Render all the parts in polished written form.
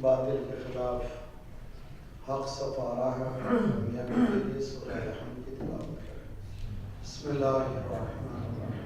باطل کے خلاف حق صفا راہ کامیابی کے لیے سورہ رحم کی تلاوت کریں۔ بسم اللہ الرحمن الرحیم۔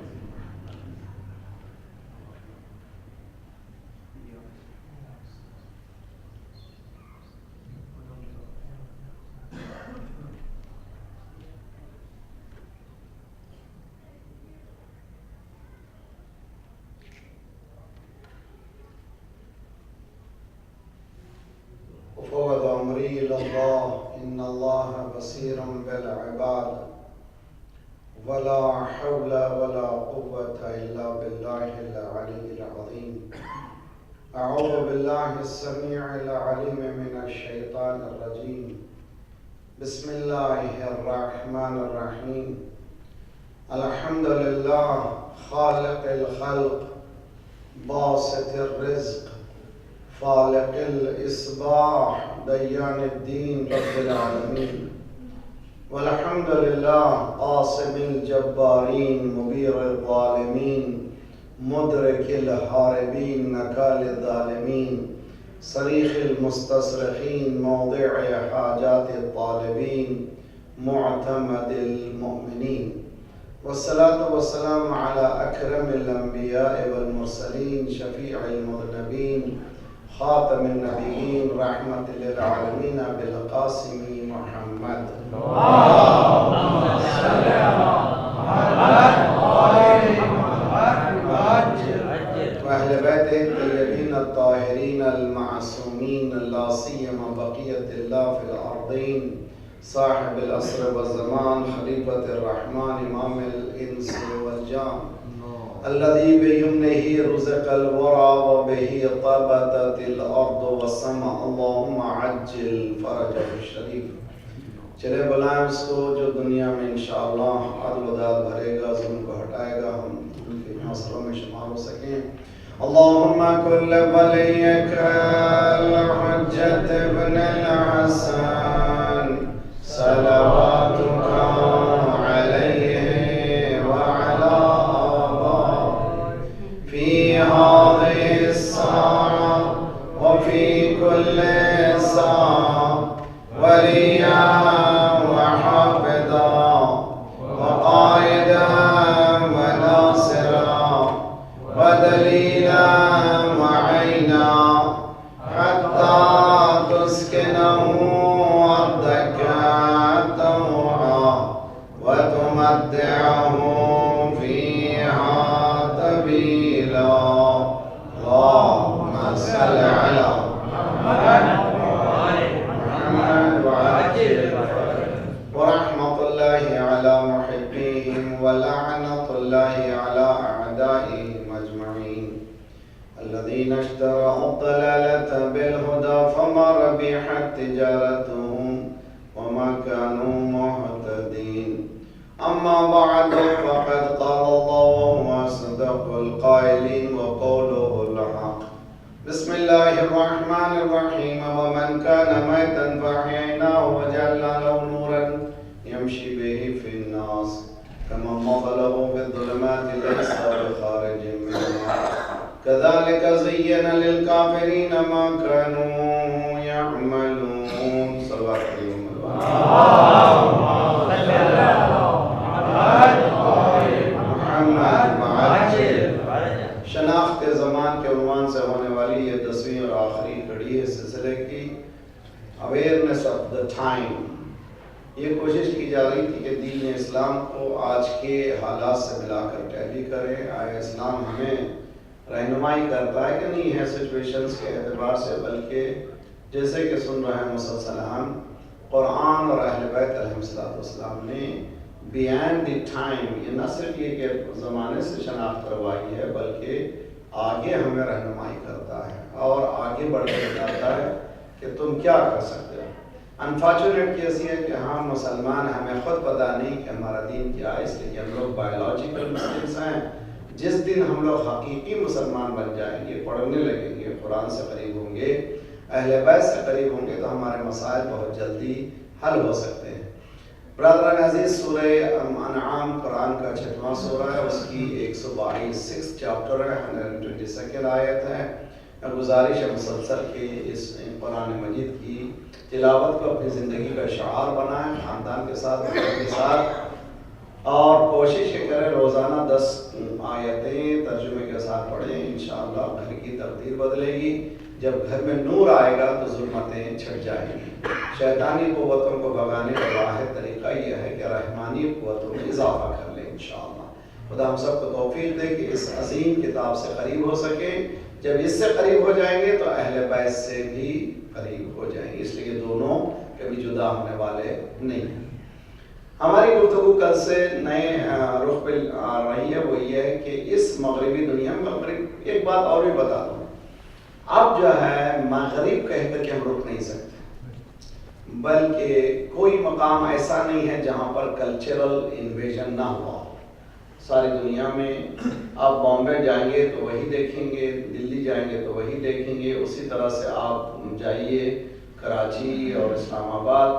وفوض امری الى اللہ ان اللہ بصیر بالعباد ولا حول ولا قوة الا باللہ العلی العظیم۔ اعوذ باللہ السمیع العلیم من الشیطان الرجیم۔ بسم اللہ الرحمن الرحیم۔ الحمد للہ خالق الخلق باسط الرزق فالق الاصباح دیان الدین رب العالمین۔ والحمد للہ قاسم الجبارین مبیر الظالمین مدرک الحاربین نکال الظالمین صریخ المستصرخین موضع حاجات الطالبین معتمد المؤمنین۔ والصلاة والسلام على اکرم الانبیاء والمرسلین شفیع المذنبین خاتم النبیین رحمت للعالمین بالقاسم محمد۔ اللہم صل علی محمد واہل بیت الطیبین الطاہرین المعصومین لا سیما بقیت اللہ فی الارضین صاحب العصر والزمان خلیفۃ الرحمن امام الانس والجان الذي بيمنه رزق الورى وبه طابت الارض والسماء اللهم عجل فرجه الشریف۔ چلے بلائیں اس کو جو دنیا میں انشاءاللہ عدل و داد بھرے گا، ظلم کو ہٹائے گا، ہم ان کے ناصروں میں شمار ہو سکیں۔ اللهم كل وليك الحجة ابن الحسن صلواتك عليه وعلى آبائه في هذه الساعة وفي كل ساعة وليا وحافظا وقائدا وناصرا ودليلا وعينا حتى تسكنه أرضك طوعا وتمتعه فيها طويلا۔ اللهم صل على محمد وعجل ورحمة الله على محبيهم ولعنة الله على أعدائهم أجمعين الذين اشتروا الضلالة بالهدى فما ربحت تجارتهم وما كانوا مهتدين۔ أما بعد فقد قال الله وهو أصدق القائلين وقوله الحق۔ بسم الله الرحمن الرحيم۔ ومن كان ميتا فأحييناه وجعلنا له نورا يمشي به في الناس كمن مثله في الظلمات ليس بخارج منها كذلك زين للكافرين ما كانوا يعملون۔ صلوات شناخت زمان کے عنوان سے ہونے والی یہ 10ویں اور آخری کڑی ہے سلسلے کی اویئرنیس آف دا ٹائم۔ یہ کوشش کی جا رہی تھی کہ دین اسلام کو آج کے حالات سے ملا کر ٹیلی کریں۔ آیا اسلام ہمیں رہنمائی کرتا ہے کہ نہیں ہے سچویشنز کے اعتبار سے، بلکہ جیسے کہ سن رہے ہیں مسلسل ہم قرآن اور اہل بیت علیہ السلام نے بیانڈ دی ٹائم، یہ نہ صرف یہ کہ زمانے سے شناخت کروائی ہے بلکہ آگے ہمیں رہنمائی کرتا ہے اور آگے بڑھ کر بتاتا ہے کہ تم کیا کر سکتے ہو۔ انفارچونیٹ کیس یہ ہے کہ ہم مسلمان ہمیں خود پتہ نہیں کہ ہمارا دین کیا ہے، اس لیے کہ ہم لوگ بایولوجیکل مسلمس ہیں۔ جس دن ہم لوگ حقیقی مسلمان بن جائیں گے، پڑھنے لگیں گے، قرآن سے قریب ہوں گے، اہل بیت سے قریب ہوں گے، تو ہمارے مسائل بہت جلدی حل ہو سکتے ہیں۔ برادران عزیز، سورہ انعام قرآن کا 6واں سورہ ہے، اس کی 122 چیپٹر ہے، 122 آیت ہے۔ گزارش ہے مسلسل کہ اس قرآن مجید کی تلاوت کو اپنی زندگی کا شعار بنائیں، خاندان کے ساتھ، گھر کے ساتھ، اور کوشش یہ کریں روزانہ 10 آیتیں ترجمے کے ساتھ پڑھیں۔ انشاءاللہ گھر کی تقدیر بدلے گی۔ جب گھر میں نور آئے گا تو ظلمتیں چھٹ جائیں گی۔ شیطانی قوتوں کو بھگانے کا واحد طریقہ یہ ہے کہ رحمانی قوتوں میں اضافہ کر لیں انشاءاللہ۔ خدا ہم سب کو توفیق دے کہ اس عظیم کتاب سے قریب ہو سکیں۔ جب اس سے قریب ہو جائیں گے تو اہل بیت سے بھی قریب ہو جائیں گے، اس لیے دونوں کبھی جدا ہونے والے نہیں ہیں۔ ہماری گفتگو کل سے نئے رخ پہ آ رہی ہے، وہ یہ ہے کہ اس مغربی دنیا میں ایک بات اور بھی بتا دوں، اب جو ہے مغرب کہہ کر کے ہم رک نہیں سکتے، بلکہ کوئی مقام ایسا نہیں ہے جہاں پر کلچرل انویژن نہ ہوا ہو۔ ساری دنیا میں آپ بامبے جائیں گے تو وہی دیکھیں گے، دلی جائیں گے تو وہی دیکھیں گے، اسی طرح سے آپ جائیے کراچی اور اسلام آباد،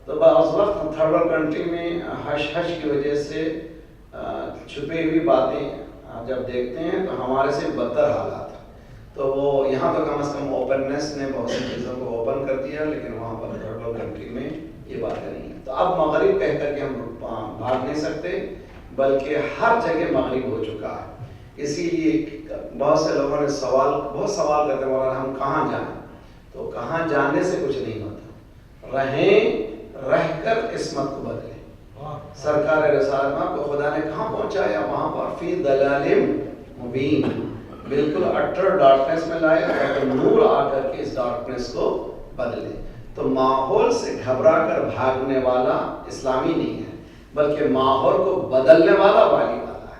تو بعض وقت تھرڈ ورلڈ کنٹری میں حش کی وجہ سے چھپی ہوئی باتیں جب دیکھتے ہیں تو ہمارے سے بدتر حالات ہیں۔ تو وہ یہاں تو کم از کم اوپننیس نے بہت سی چیزوں کو اوپن کر دیا، لیکن وہاں پر تھرڈ ورلڈ کنٹری میں یہ باتیں نہیں ہیں۔ تو اب مغرب کہہ کر کے ہم بھاگ نہیں سکتے، بلکہ ہر جگہ مغرب ہو چکا ہے۔ اسی لیے بہت سے لوگوں نے بہت سوال کرتے ہیں مولانا ہم کہاں جائیں؟ تو کہاں جانے سے کچھ نہیں ہوتا، رہ کر قسمت کو بدلیں۔ سرکار رسالت میں کو خدا نے کہاں پہنچایا؟ وہاں پر فی دلال مبین، بالکل اٹر ڈارکنیس میں لائے اور نور آ کر کے اس ڈارکنیس کو بدلے۔ تو ماحول سے گھبرا کر بھاگنے والا اسلامی نہیں ہے، بلکہ ماحول کو بدلنے والا والی والا ہے،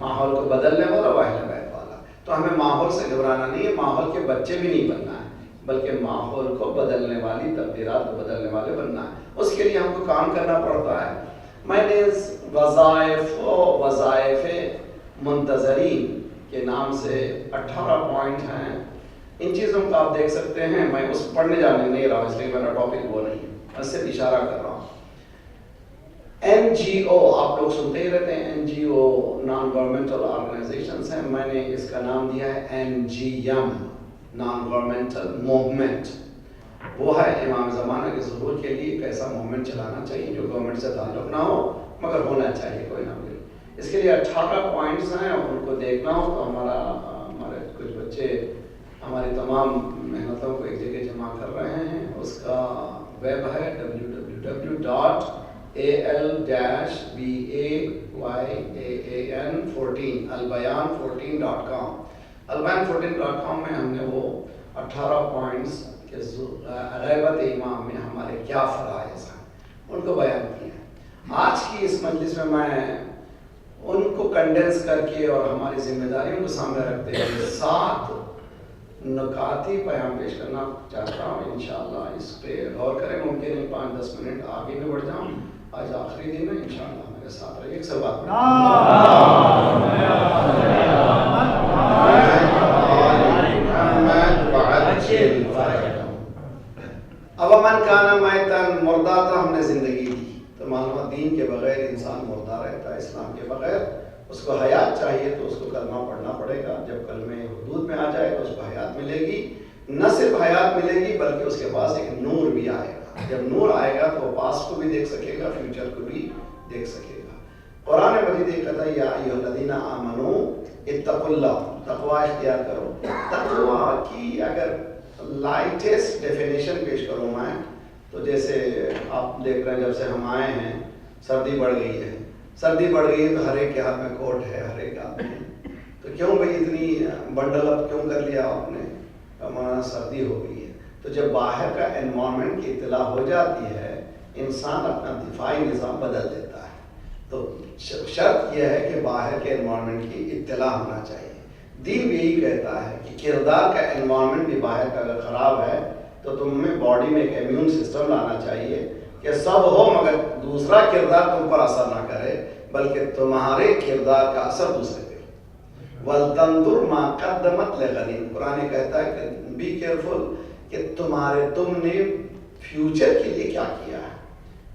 ماحول کو بدلنے والا واہل بیت والا۔ تو ہمیں ماحول سے گھبرانا نہیں ہے، ماحول کے بچے بھی نہیں بننا ہے، بلکہ ماحول کو بدلنے والی تبدیلات کو بدلنے والے بننا ہے۔ اس کے لیے ہم کو کام کرنا پڑتا ہے۔ میں نے وظائف منتظرین کے نام سے 18 پوائنٹ ہیں، ان چیزوں کو آپ دیکھ سکتے ہیں۔ میں اس پڑھنے جانے نہیں رہا ہوں، اس لیے میرا ٹاپک وہ نہیں ہے، اس سے اشارہ کر رہا ہوں۔ NGO آپ لوگ سنتے ہی رہتے ہیں، NGO نان گورنمنٹل آرگنائزیشنز ہیں، میں نے اس کا نام دیا ہے NGM نان گورنمنٹل موومنٹ۔ وہ ہے امام زمانہ کے ظہور کے لیے ایک ایسا موومنٹ چلانا چاہیے جو گورنمنٹ سے تعلق نہ ہو، مگر ہونا چاہیے کوئی نہ کوئی۔ اس کے لیے 18 پوائنٹس ہیں، ان کو دیکھنا ہو تو ہمارے کچھ بچے ہماری تمام محنتوں کو ایک جگہ جمع کر رہے ہیں۔ اس کا ویب ہے www.al-bayaan14 albayan14.com۔ albayan14.com میں ہم نے وہ 18 پوائنٹس کہ غیبت امام میں ہمارے کیا فرائض ہیں ان کو بیان کیا ہے۔ آج کی اس مجلس میں ان کو کنڈینس کر کے اور ہماری ذمہ داریوں کو سامنے رکھتے ہوئے 7 نکاتی پیام پیش کرنا چاہتا ہوں۔ انشاءاللہ اس پہ غور کریں، ممکن ہے 5-10 منٹ آگے میں بڑھ جاؤں، آج آخری دن ہے، انشاءاللہ میرے ساتھ رہیے۔ ایک سے بات اب من کانا میتن، مردہ تھا ہم نے زندگی دی، تو معلومات دین کے بغیر انسان مردہ رہتا ہے، اسلام کے بغیر۔ اس کو حیات چاہیے تو اس کو کلمہ پڑھنا پڑے گا، جب کلمے حدود میں آ جائے تو اس کو حیات ملے گی۔ نہ صرف حیات ملے گی بلکہ اس کے پاس ایک نور بھی آئے گا۔ جب نور آئے گا تو وہ پاسٹ کو بھی دیکھ سکے گا، فیوچر کو بھی دیکھ سکے گا۔ قرآن مجید یہ کہتا ہے یا ایھا الذین آمنوا اتقوا اللہ، تقوی اختیار کرو۔ تقوی کی اگر لائٹسٹ ڈیفینیشن پیش کروں میں تو جیسے آپ دیکھ رہے ہیں جب سے ہم آئے ہیں سردی بڑھ گئی ہے، سردی بڑھ گئی ہے تو ہر ایک کے ہاتھ میں کوٹ ہے، ہر ایک ہاتھ میں، تو کیوں بھائی اتنی بنڈل اپ کیوں کر لیا آپ نے؟ ہمارا سردی ہو گئی ہے۔ تو جب باہر کا انوائرمنٹ کی اطلاع ہو جاتی ہے انسان اپنا دفاعی نظام بدل دیتا ہے۔ تو شرط یہ ہے کہ باہر کے انوائرمنٹ کی اطلاع ہونا چاہیے۔ دین بھی یہی کہتا ہے کہ کردار کا انوائرمنٹ بھی باہر کا اگر خراب ہے تو تم میں باڈی میں ایک امیون سسٹم لانا چاہیے کہ سب ہو مگر دوسرا کردار تم پر اثر نہ کرے، بلکہ تمہارے کردار کا اثر دوسرے پہ ہو۔ وَلْتَنْظُرْ مَا قَدَّمَتْ لِغَدٍ، قرآن کہتا ہے کہ بی کیئرفل کہ تم نے فیوچر کے لیے کیا کیا ہے۔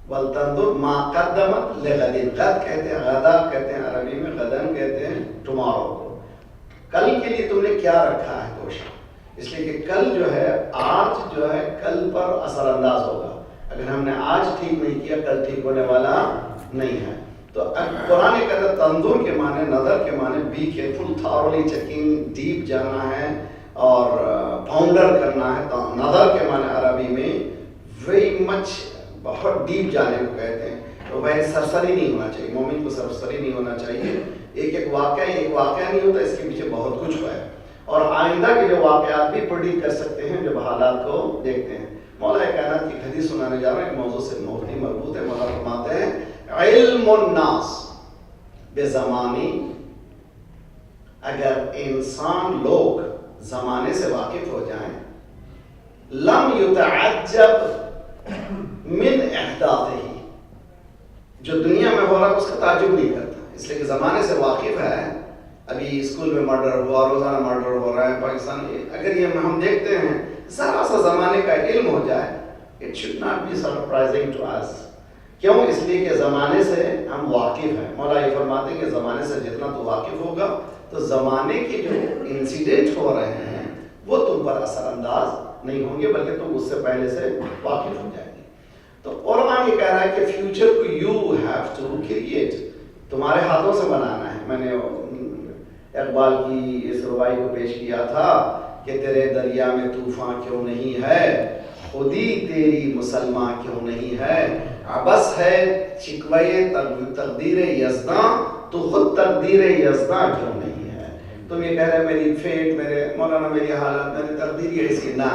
وَلْتَنْظُرْ مَا قَدَّمَتْ لِغَدٍ، غد کہتے ہیں، غدا کہتے ہیں عربی میں، غدن کہتے ہیں ٹمارو کو، کل کے لیے تم نے کیا رکھا ہے گوشہ۔ لیے کہ کل جو ہے آج جو ہے کل پر اثر انداز ہوگا. اگر ہم نے آج ٹھیک نہیں کیا کل ٹھیک ہونے والا نہیں ہے. تو قرآن کہتا ہے تنظر کے معنی نظر کے معنی بی کیئرفل, تھارلی چیکنگ, ڈیپ جانا ہے اور پاؤنڈر کرنا ہے. نظر کے معنی عربی میں ویری مچ بہت ڈیپ جانے کو کہتے ہیں. تو بھائی سرسری نہیں ہونا چاہیے, مومن کو سرسری نہیں ہونا چاہیے. ایک واقعہ نہیں ہوتا, اس کے پیچھے بہت کچھ ہے. اور آئندہ کے جو واقعات بھی پریڈکٹ کر سکتے ہیں جب حالات کو دیکھتے ہیں. مولا کائنات کی حدیث سنانے جا رہا ہے, ایک موضوع سے بہت ہی مربوط ہے. مولا فرماتے ہیں علم الناس بزمانی, اگر انسان لوگ زمانے سے واقف ہو جائیں, لم یتعجب من احداثہ, جو دنیا میں ہو رہا ہے اس کا تعجب نہیں کرتا, اس لیے کہ زمانے سے واقف ہے. ابھی اسکول میں مرڈر ہوا, روزانہ مرڈر ہو رہا ہے پاکستان. اگر یہ ہم دیکھتے ہیں ذرا سا زمانے کا علم ہو جائے, it should not be surprising to us. کیوں؟ اس لیے کہ زمانے سے ہم واقف ہیں. مولا یہ فرماتے ہیں کہ زمانے سے جتنا تو واقف ہوگا تو زمانے کے جو انسیڈنٹ ہو رہے ہیں وہ تم پر اثر انداز نہیں ہوں گے, بلکہ تم اس سے پہلے سے واقف ہو جائیں گے. تو قرآن یہ کہہ رہا ہے کہ فیوچر کو یو ہیو ٹو کریٹ, تمہارے ہاتھوں سے بنانا ہے. میں نے اقبال کی اس ربائی کو پیش کیا تھا کہ تیرے دریا میں طوفان کیوں نہیں ہے, خودی تیری مسلمان کیوں نہیں ہے, عبس ہے شکوے تقدیر یزداں, تو خود تقدیر یزداں کیوں نہیں ہے. تم یہ کہہ رہے میری فیٹ, میرے مولانا میری حالت, میری تقدیر یہ ایسی. نہ,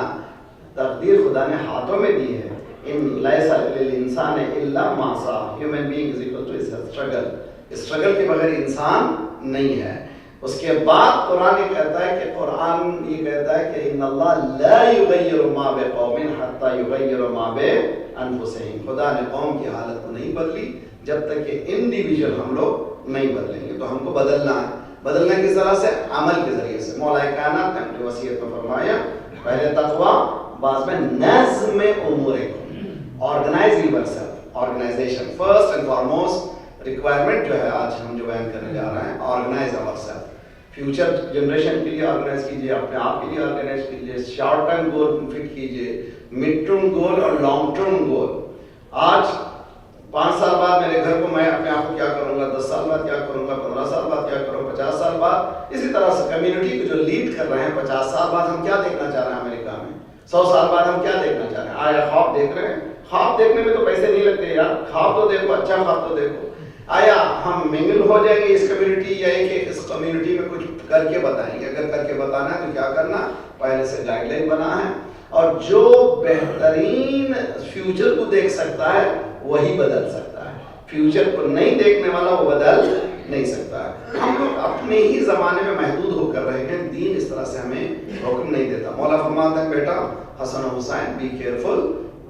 تقدیر خدا نے ہاتھوں میں دی ہے. ان لیس للانسان الا ما سعى, human being is equal to struggle, struggle کے بغیر انسان نہیں ہے. اس کے بعد قرآن یہ کہتا ہے کہ قرآن یہ کہتا ہے کہ ان اللہ لا یغیر ما بقوم حتی یغیر ما بانفسہم, خدا نے قوم کی حالت کو نہیں بدلی جب تک کہ انڈیویجول ہم لوگ نہیں بدلیں گے. تو ہم کو بدلنا ہے. بدلنے کس طرح سے؟ عمل کے ذریعے سے. مولا کائنات نے اپنی وصیت میں فرمایا پہلے تقویٰ, بعد میں نظم امورکم, organise yourself, organisation first and foremost requirement جو ہے آج ہم جو بیان کرنے جا رہے ہیں, organise our self. Future generation کے لیے آرگنائز کیجیے, اپنے آپ کے لیے آرگنائز کیجیے, شارٹ ٹرم گول فٹ کیجیے, مڈ ٹرم گول اور لانگ ٹرم گول. آج 5 سال بعد میرے گھر کو میں اپنے آپ کو کیا کروں گا, 10 سال بعد کیا کروں گا, 15 سال بعد کیا کروں گا, 50 سال بعد. اسی طرح سے کمیونٹی کو جو لیڈ کر رہے ہیں 50 سال بعد ہم کیا دیکھنا چاہ رہے ہیں امریکہ میں, 100 سال بعد ہم کیا دیکھنا چاہ رہے ہیں. آیا خواب دیکھ رہے ہیں؟ خواب دیکھنے میں تو پیسے نہیں لگتے یار, خواب تو دیکھو, اچھا خواب تو دیکھو. آیا ہم منگل ہو جائیں گے اس کمیونٹی, یا ایک اس کمیونٹی میں کچھ کر کے بتائیں گے؟ اگر کر کے بتانا ہے تو کیا کرنا, پہلے سے گائیڈ لائن بنا ہے, اور جو بہترین فیوچر کو دیکھ سکتا ہے وہی بدل سکتا ہے. فیوچر کو نہیں دیکھنے والا وہ بدل نہیں سکتا ہے. ہم لوگ اپنے ہی زمانے میں محدود ہو کر رہے ہیں, دین اس طرح سے ہمیں حکم نہیں دیتا. مولا فرماتا ہے بیٹا حسن و Husain be careful,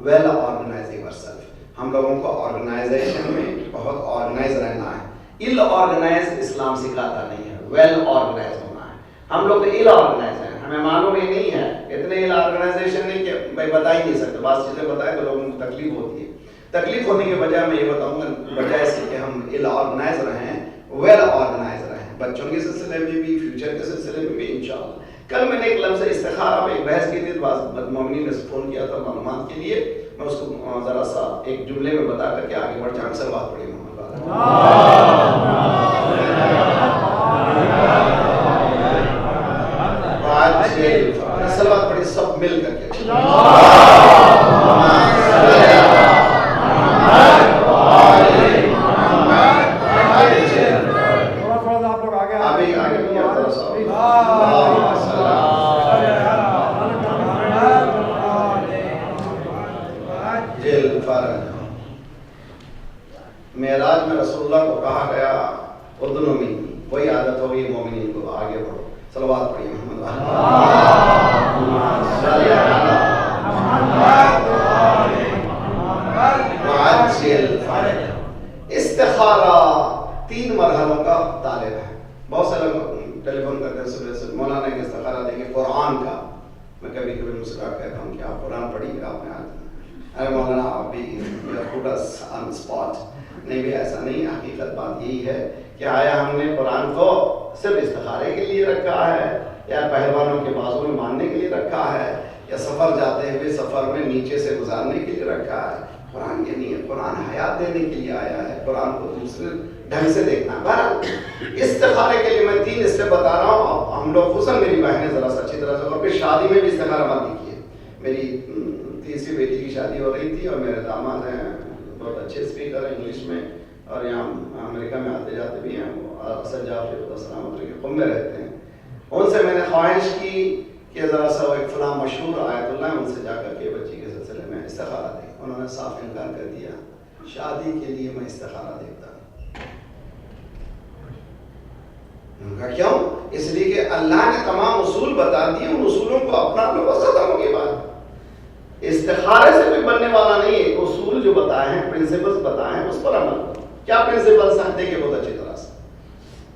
well organise yourself. ہم لوگوں کو آرگنائزیشن میں بہت آرگنائز رہنا ہے. ایل آرگنائز اسلام سکھاتا نہیں ہے, ویل آرگنائز ہونا ہے. ہم لوگ تو ایل آرگنائز ہیں, ہمیں معلوم ہی نہیں ہے, اتنے ایل آرگنائزیشن نہیں کہ بھائی بتا ہی نہیں سکتے. بعض چیزیں بتائیں تو لوگوں کو تکلیف ہوتی ہے. تکلیف ہونے کے بجائے میں یہ بتاؤں گا بجائے اس کہ ہم ایل آرگنائز رہیں, ویل آرگنائز رہیں, بچوں کے سلسلے میں بھی, فیوچر کے سلسلے میں بھی انشاءاللہ. کل میں نے ایک لفظ استخارہ میں ایک بحث کی تھی, بعض مومنین نے فون کیا تھا معلومات کے لیے. میں اس کو ذرا سا ایک جملے میں بتا کر کے آگے بڑھ جاؤں. اکثر بات پڑی سلوات پڑھی سب مل کر کے. معراج میں رسول اللہ کو کہا گیا ادنو منی, وہی عادت ہوگی مومنین کو, آگے بڑھو. صلوات پڑھیے محمد. استخارہ 3 مرحلوں کا طالب ہے. بہت سے لوگ ٹیلی فون کرتے ہیں صبح سے, مولانا کے استخارہ دیں گے قرآن کا. میں کبھی کبھی مسکرا کہتا ہوں کہ آپ قرآن پڑھیے, آپ نے ارے مولانا آپ بھی پٹ اس آن اسپاٹ. نہیں بھی ایسا نہیں, حقیقت بات یہی ہے کہ آیا ہم نے قرآن کو صرف استخارے کے لیے رکھا ہے یا پہلوانوں کے بازو میں باندھنے کے لیے رکھا ہے، یا سفر جاتے ہوئے سفر میں نیچے سے گزارنے کے لیے رکھا ہے۔ قرآن یہ نہیں ہے، قرآن حیات دینے کے لیے آیا ہے، قرآن کو دوسرے ڈھنگ سے دیکھنا ہے۔ بہرحال استخارے کے لیے میں 3 اسٹیپ بتا رہا ہوں، ہم لوگ خصوصاً میری بہنیں ذرا سا اچھی طرح سے، اور پھر شادی میں بھی استخارہ مت دیکھیے۔ میری 3ری بیٹی کی شادی ہو رہی تھی، اور میرے داماد ہیں بہت اچھے اسپیکر ہیں انگلش میں، اور یہاں امریکہ میں آتے جاتے بھی ہیں، سجاد السلام علیکم قم میں رہتے ہیں۔ ان سے میں نے خواہش کی کہ ذرا سا ایک فلاں مشہور آیت اللہ ہے، ان سے جا کر کے بچی کے سلسلے میں استخارہ دیں۔ انہوں نے صاف انکار کر دیا، شادی کے لیے میں استخارہ دیتا ہوں۔ ان کا کیوں؟ اس لیے کہ اللہ نے تمام اصول بتا دیے، ان اصولوں کو اپنا لو، بس ختم ہو گئی بات۔ استخارے سے کوئی بننے والا نہیں ہے، اصول جو بتائے ہیں، پرنسپلز بتائے ہیں، اس پر عمل کرو۔ کیا پرنسپلز ہیں؟ دیکھیں بہت اچھی طرح سے۔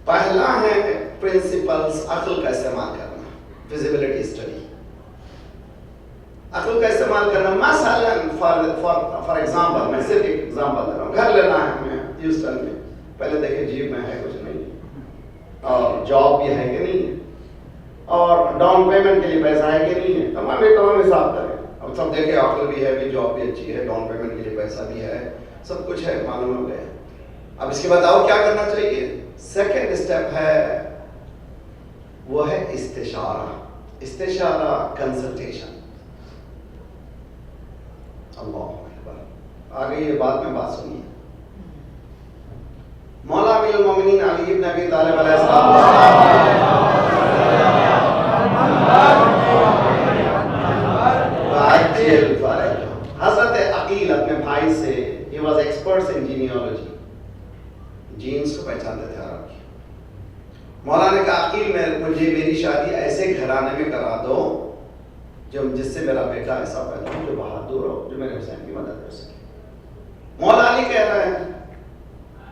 پہلا ہے پرنسپلز عقل کا استعمال کرنا، فیزیبلٹی اسٹڈی، عقل کا استعمال کرنا۔ مثلا فار ایگزامپل، میں صرف ایک ایگزامپل دے رہا ہوں، گھر لینا ہے ہمیں ہیوسٹن میں، پہلے دیکھیں جیب میں ہے کچھ نہیں، اور جاب بھی ہے کہ نہیں ہے، اور ڈاؤن پیمنٹ کے لیے پیسہ ہے کہ نہیں ہے، تمام حساب کریں۔ اب سب دیکھیں عقل بھی ہے، بھی جاب بھی اچھی ہے، ڈاؤن پیمنٹ کے لیے پیسہ بھی ہے، سب کچھ ہے، معلوم ہو گیا۔ اب اس کے بعد اور کیا کرنا چاہیے؟ سیکنڈ اسٹیپ ہے، وہ ہے استشارہ، استشارہ کنسلٹیشن۔ اللہ اکبر، آگے یہ بات میں بات سنیے۔ مولا امیر المومنین علی ابن ابی طالب علیہ السلام حضرت عقیل اپنے بھائی سے، he was experts in genealogy، genes کو پہچانتے تھے عرب کی۔ مولا نے کہا عقیل مجھے میری شادی ایسے گھرانے میں کرا دو جس سے میرا بیٹا ایسا پیدا ہو جو بہادر ہو، جو میرے حسین کی مدد کر سکے۔ مولا علی کہہ رہے ہیں،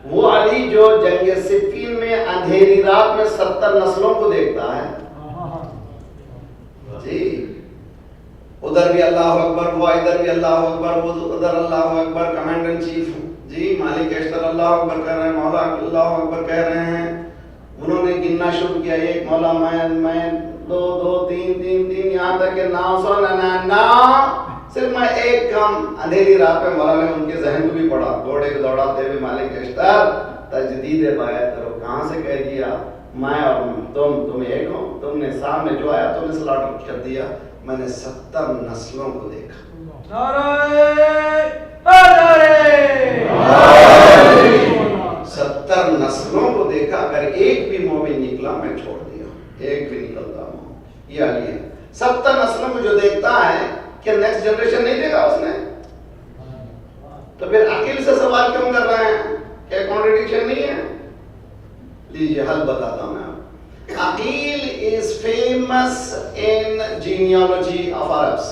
وہ علی جو جنگ صفین میں اندھیری رات میں 70 نسلوں کو دیکھتا ہے، جی ادھر بھی اللہ اکبر، وہ ادھر بھی اللہ اکبر، وہ ادھر اللہ اکبر، کمانڈر ان چیف جی مالک اشتر اللہ اکبر کہہ رہے ہیں، مولا اللہ اکبر کہہ رہے ہیں۔ انہوں نے گننا شروع کیا، ایک مولا میں 2 3 یہاں تک کہ 999، صرف میں ایک کام اندھیری رات میں مولا نے ان کے ذہن کو بھی پڑھا، گھوڑے کو دوڑاتے ہوئے مالک اشتر تجدید بیعت کرو۔ کہاں سے کہہ دیا؟ میں اور تم ایک ہو، تم نے سامنے جو آیا تم نے سلاٹ کر دیا، میں نے 70 نسلوں کو دیکھا۔ نعرہ 70 نسلوں کو دیکھا، اگر ایک بھی مومن نکلا میں چھوڑ دیا، ایک بھی نکلتا ہوں۔ یہ علی ہے، 70 نسلوں کو جو دیکھتا ہے، کہ نیکسٹ جنریشن نہیں دیکھا اس نے؟ تو پھر عقیل سے سوال کیوں کر رہے ہیں؟ کیا کانٹرڈکشن نہیں ہے؟ لیجیے حل بتاتا ہوں میں آپ۔ Aqeel is famous in genealogy of Arabs,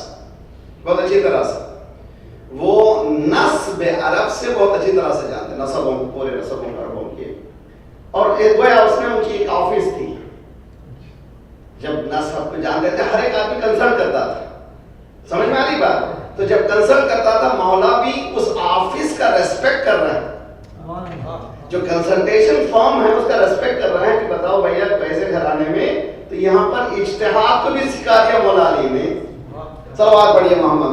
بہت اچھی طرح سے وہ نسب عرب سے بہت اچھی طرح سے جانتے ہیں، نسبوں کو، پورے نسبوں عربوں کے، اور گویا اس میں ان کی ایک آفس تھی، جب نسب کو جانتے تھے ہر ایک آدمی کنسلٹ کرتا تھا، سمجھ میں آ رہی بات؟ تو جب کنسلٹ کرتا تھا مولا بھی اس آفس کا ریسپیکٹ کر رہا ہے، جو کنسلٹیشن فارم ہے اس کا ریسپیکٹ کر رہا ہے کہ بتاؤ بھیا پیسے گھرانے میں، تو یہاں پر اجتہاد کو بھی سکھا دیا مولا علی نے۔ صلوات پڑھیے محمد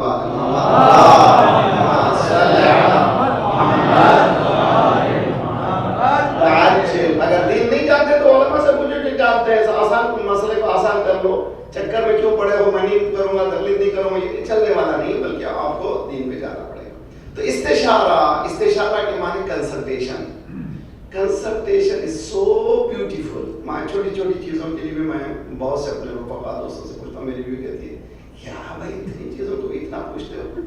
اگر دین نہیں جانتے تو علماء سے پوچھو کہ جانتے ہیں، آسان مسئلے کو آسان کر لو، چکر میں کیوں پڑے ہو، میں نہیں کروں گا، تکلیف نہیں کروں گا، یہ چلنے والا نہیں، بلکہ آپ کو دین پہ جانا پڑے گا۔ تو استشارہ کے معنی کنسلٹیشن از سو بیوٹیفل۔ میں چھوٹی چھوٹی چیزوں کے لیے بھی میں بہت سے اپنے رفقا دوستوں سے پوچھتا ہوں، میری بھی کہتی ہے کیا بھائی اتنی چیزوں کو اتنا پوچھتے ہو؟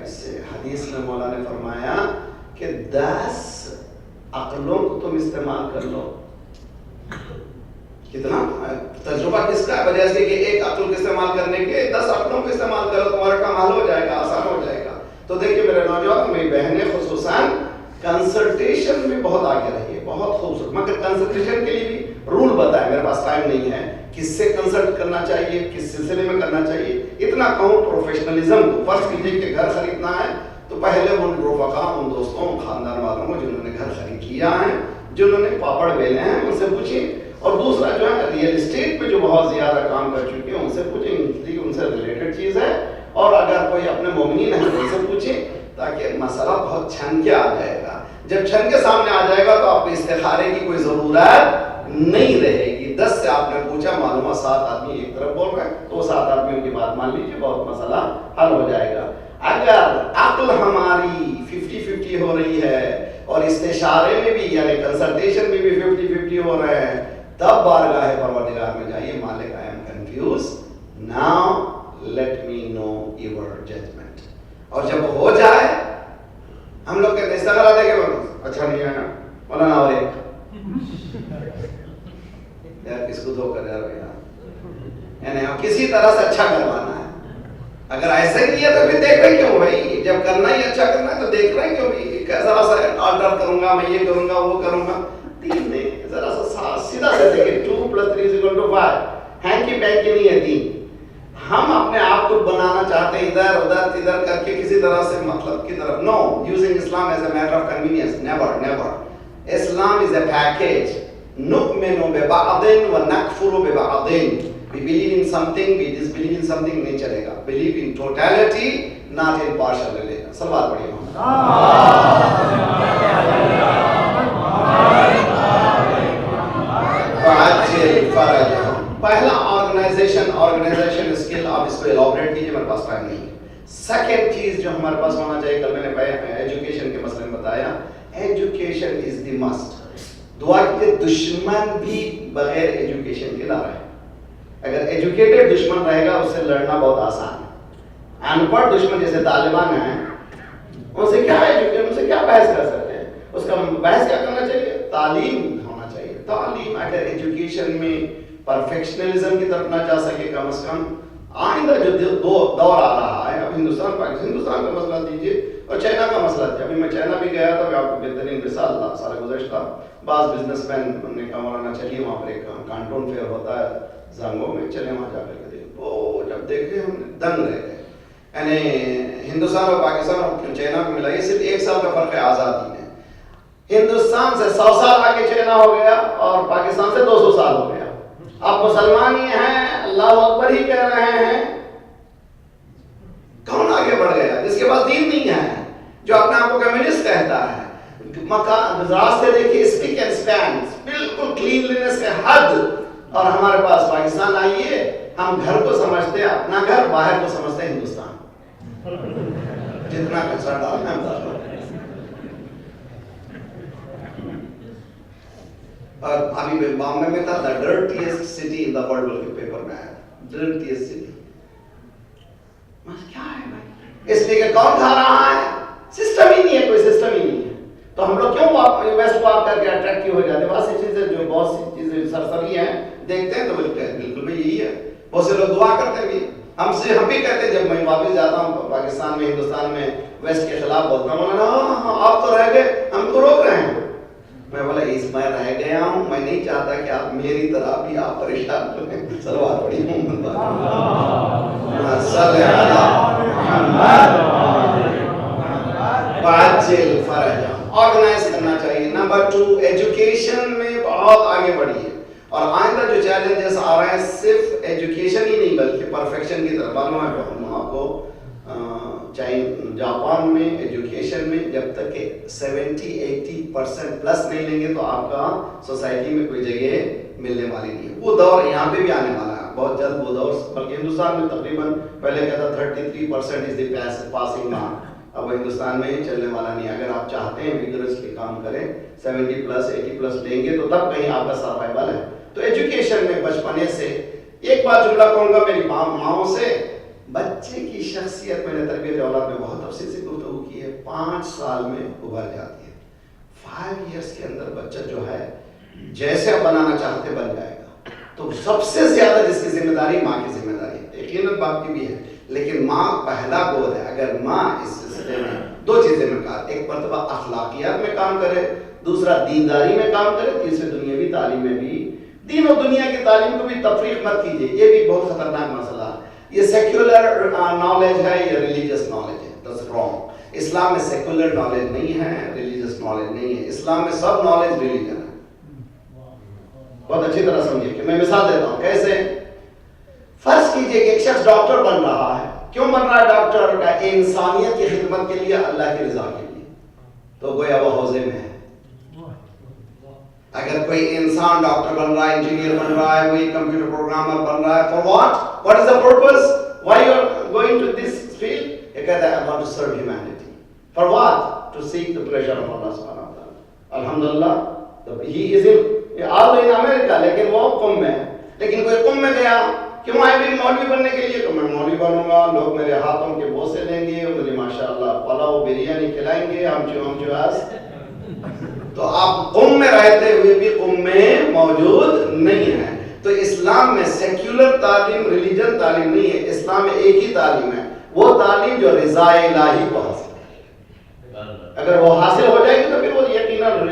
اس سے حدیث میں مولا نے فرمایا کہ 10 عقلوں کو تم استعمال کر لو۔ کتنا تجربہ کس کا ہے؟ بجائے اس کے کہ ایک عقل کو استعمال کرنے کے 10 عقلوں کو استعمال کرو، تمہارا کام حل ہو جائے گا، آسان ہو جائے گا۔ تو دیکھیے میرے نوجوان، میری بہنیں خصوصاً کنسلٹیشن میں بہت آگے رہی ہے، بہت خوبصورت، مگر کنسلٹیشن کے لیے بھی رول بتائے، میرے پاس ٹائم نہیں ہے، کس سے کنسلٹ کرنا چاہیے، کس سلسلے میں کرنا چاہیے، اتنا کہوں پروفیشنلزم کو۔ فرض کیجیے کہ گھر خریدنا ہے تو پہلے ان رفقا، ان دوستوں، خاندان والوں کو جنہوں نے گھر خرید کیا ہے، جنہوں نے پاپڑ بیلے ہیں، ان سے پوچھیں، اور دوسرا جو ہے ریئل اسٹیٹ پہ جو بہت زیادہ کام کر چکے ہیں ان سے پوچھیں، ان سے ریلیٹڈ چیز ہے. اور اگر کوئی اپنے مومنین ہیں ان سے پوچھیں، تاکہ مسئلہ بہت چھن کے آ جائے گا. جب چھن کے سامنے آ جائے گا تو آپ کو استخارے کی کوئی ضرورت نہیں رہے گی. 10 سے آپ نے پوچھا، معلوم ہے 7 آدمی ایک طرف بول رہے ہیں، تو 7 آدمیوں کی بات مان لیجیے، بہت مسئلہ حل ہو جائے گا. اگر عقل ہماری 50-50 ہو رہی ہے اور استشارے میں بھی یعنی کنسلٹیشن میں بھی 50-50 ہو رہے ہیں، تب بارگاہ پروردگار میں جائیے، مالک I am confused, now let me know your judgment. اور جب ہو جائے، ہم لوگ کہتے ہیں استغفار دے کے اچھا نہیں ہے نا مولانا، اور ایک یار کس کو دھو کر یار یعنی کسی طرح سے اچھا کروانا ہے. اگر ایسا ہی کیا تو پھر دیکھ رہے کیوں بھائی؟ جب کرنا ہی اچھا کرنا ہے تو دیکھ رہے کیوں بھائی؟ ذرا سا آرڈر کروں گا، میں یہ کروں گا، وہ کروں گا. تین نہیں، ذرا سا سیدھا سے دیکھیں 2 + 3 = 5. ہینکی پینکی نہیں ہے دین. ہم اپنے آپ کو بنانا چاہتے ہیں ادھر ادھر کر کے کسی طرح سے مطلب کی طرف. No, using Islam as a matter of convenience, never never. Islam is a package. نؤمن ببعض ونکفر ببعض. We believe in something, we disbelieve in something, نہیں چلے گا. Believe in totality, not in partial religion. سلوات پڑھیے. فَعَجِّلْ فَرَجَهُمْ. پہلا آرگنائزیشن اسکل، آپ اس کو ایلابریٹ کیجیے، میرے پاس ٹائم نہیں. سیکنڈ چیز جو ہمارے پاس ہونا چاہیے، کل میں نے ایجوکیشن کے مسئلے میں بتایا، ایجوکیشن از دی مسٹ. دعا کے دشمن بھی بغیر ایجوکیشن کے نہ رہے. اگر ایجوکیٹڈ دشمن رہے گا اس سے لڑنا بہت آسان ہے. ان پڑھ دشمن جیسے طالبان ہیں، ان سے کیا ایجوکیشن، ان سے کیا بحث کر سکتے ہیں؟ اس کا بحث کیا کرنا چاہیے؟ تعلیم ہونا چاہیے. تعلیم اگر ایجوکیشن میں پرفیکشنلزم کی طرف نہ جا سکے، کم از کم آئندہ جو دور آ رہا ہے، اب ہندوستان کا مسئلہ دیجیے اور چائنا کا مسئلہ دیجیے. ابھی میں چائنا بھی گیا تھا، میں آپ کو بہترین مثال سارا گزشتہ بعض بزنس مین نے کہا مولانا چلیے وہاں پر ایک کانٹون فیئر ہوتا ہے زنگوں میں، چلے وہاں جا کر کے دیکھ. وہ جب دیکھے ہم دنگ رہ گئے. یعنی ہندوستان اور پاکستان اور چائنا کو ملا، یہ صرف 1 سال کا فرق ہے آزادی میں. ہندوستان سے 100 سال آگے چائنا ہو گیا اور پاکستان سے 200 سال ہو گیا. آپ مسلمان ہی ہیں، اللہ اکبر ہی کہہ رہے ہیں، کون آگے بڑھ گیا؟ جس کے پاس دین نہیں ہے، جو اپنے آپ کو کمیونسٹ کہتا ہے. راستے دیکھیے، اسپیک اینڈ اسٹینڈ، بالکل کلینلینس کے حد. اور ہمارے پاس پاکستان آئیے، ہم گھر کو سمجھتے ہیں اپنا گھر، باہر کو سمجھتے ہیں ہندوستان. جتنا کچرا ڈالنا ہے ڈالو. اور ابھی بامبے میں تھا، the dirtiest city in the world بول کے پیپر میں آیا، dirtiest city. کیا ہے بھائی؟ اس لیے کہ کون کھا رہا ہے؟ سسٹم ہی نہیں ہے، کوئی سسٹم ہی نہیں ہے. تو ہم لوگ کیوں ویسٹ کو آپ کر کے اٹریکٹیو ہو جاتے ہیں؟ بہت سی چیزیں جو بہت سی چیزیں سرسری ہیں دیکھتے ہیں تو بالکل بھی یہی ہے. بہت سے لوگ دعا کرتے بھی، ہم بھی کہتے ہیں. جب میں واپس جاتا ہوں پاکستان میں، ہندوستان میں، ویسٹ کے خلاف بولتا ہوں، مولانا آپ تو رہ گئے، ہم تو روک رہے ہیں. میں بولا اس میں رہ گیا ہوں، میں نہیں چاہتا کہ آپ میری طرح بھی آپ پریشان کریں. صلوات پڑھی محمد صلی اللہ علیہ وسلم. آرگنائز کرنا چاہیے. نمبر 2، ایجوکیشن میں بہت آگے بڑھیے. اور آئندہ جو چیلنجز آ رہے ہیں صرف ایجوکیشن ہی نہیں بلکہ پرفیکشن کی طرف. معلوم ہے آپ کو جاپان میں ایجوکیشن میں جب تک کہ 70-80% پلس نہیں لیں گے تو آپ کا سوسائٹی میں کوئی جگہ ملنے والی نہیں ہے. وہ دور یہاں پہ بھی آنے والا ہے بہت جلد. وہ دور بلکہ ہندوستان میں تقریباً پہلے کہتا 33% از دی پاسنگ مارک. اب ہندوستان میں چلنے والا نہیں. اگر آپ چاہتے ہیں ویگرسلی کام کریں، 70+80+ لیں گے تو تب کہیں آپ کا سروائیول ہے. تو ایجوکیشن میں بچپنے سے ایک بات جملہ کہوں گا میری ماؤں سے، بچے کی شخصیت میں نے تربیت اولاد میں بہت تفصیل سے گفتگو کی ہے. 5 سال میں ابھر جاتی ہے. 5 ایئرس کے اندر بچہ جو ہے جیسے آپ بنانا چاہتے بن جائے گا. تو سب سے زیادہ جس کی ذمہ داری ماں کی ذمہ داری ہے. یقیناً باپ کی بھی ہے، لیکن ماں پہلا گود ہے. اگر ماں اس سلسلے میں 2 چیزیں میں کہا، ایک مرتبہ اخلاقیات میں کام کرے، دوسرا دینداری میں کام کرے، تیسرے دنیاوی تعلیم میں بھی. دین و دنیا کی تعلیم کو بھی تفریق مت کیجیے، یہ بھی بہت خطرناک مسئلہ ہے. یہ سیکولر نالج ہے یا ریلیجس نالج ہے؟ That's wrong. اسلام میں سیکولر نالج نہیں ہے، ریلیجس نالج نہیں ہے. اسلام میں سب نالج ریلیجن ہے. بہت اچھی طرح سمجھیے کہ میں مثال دیتا ہوں کیسے. فرض کیجئے کہ ایک شخص ڈاکٹر بن رہا ہے. کیوں بن رہا ہے ڈاکٹر؟ کا انسانیت کی خدمت کے لیے، اللہ کی رضا کے لیے. تو گویا وہ حوضے میں ہے. اگر کوئی انسان ڈاکٹر بن رہا ہے، انجینئر بن رہا ہے، کوئی کمپیوٹر پروگرامر بن رہا ہے، for what is the purpose? Why you are going to this field? یہ کہتا ہے I want to serve humanity. For what? To seek the pleasure of Allah subhanahu wa ta'ala. Alhamdulillah, he is in America, لیکن وہ قم میں ہے. لیکن کوئی قم میں گیا، کیوں آئے بھی مولوی بننے کے لیے؟ تو میں مولوی بنوں گا، لوگ میرے ہاتھوں کے بوسے لیں گے، مجھے ماشاءاللہ پلاؤ بریانی کھلائیں گے، ہم چواس. تو آپ قم میں رہتے ہوئے بھی قم میں موجود نہیں ہیں. تو اسلام میں سیکولر تعلیم، ریلیجن تعلیم نہیں ہے. اسلام میں ایک ہی تعلیم ہے، وہ تعلیم جو رضا الہی کو حاصل ہے. اگر وہ حاصل ہو جائے گی تو پھر وہ یقیناً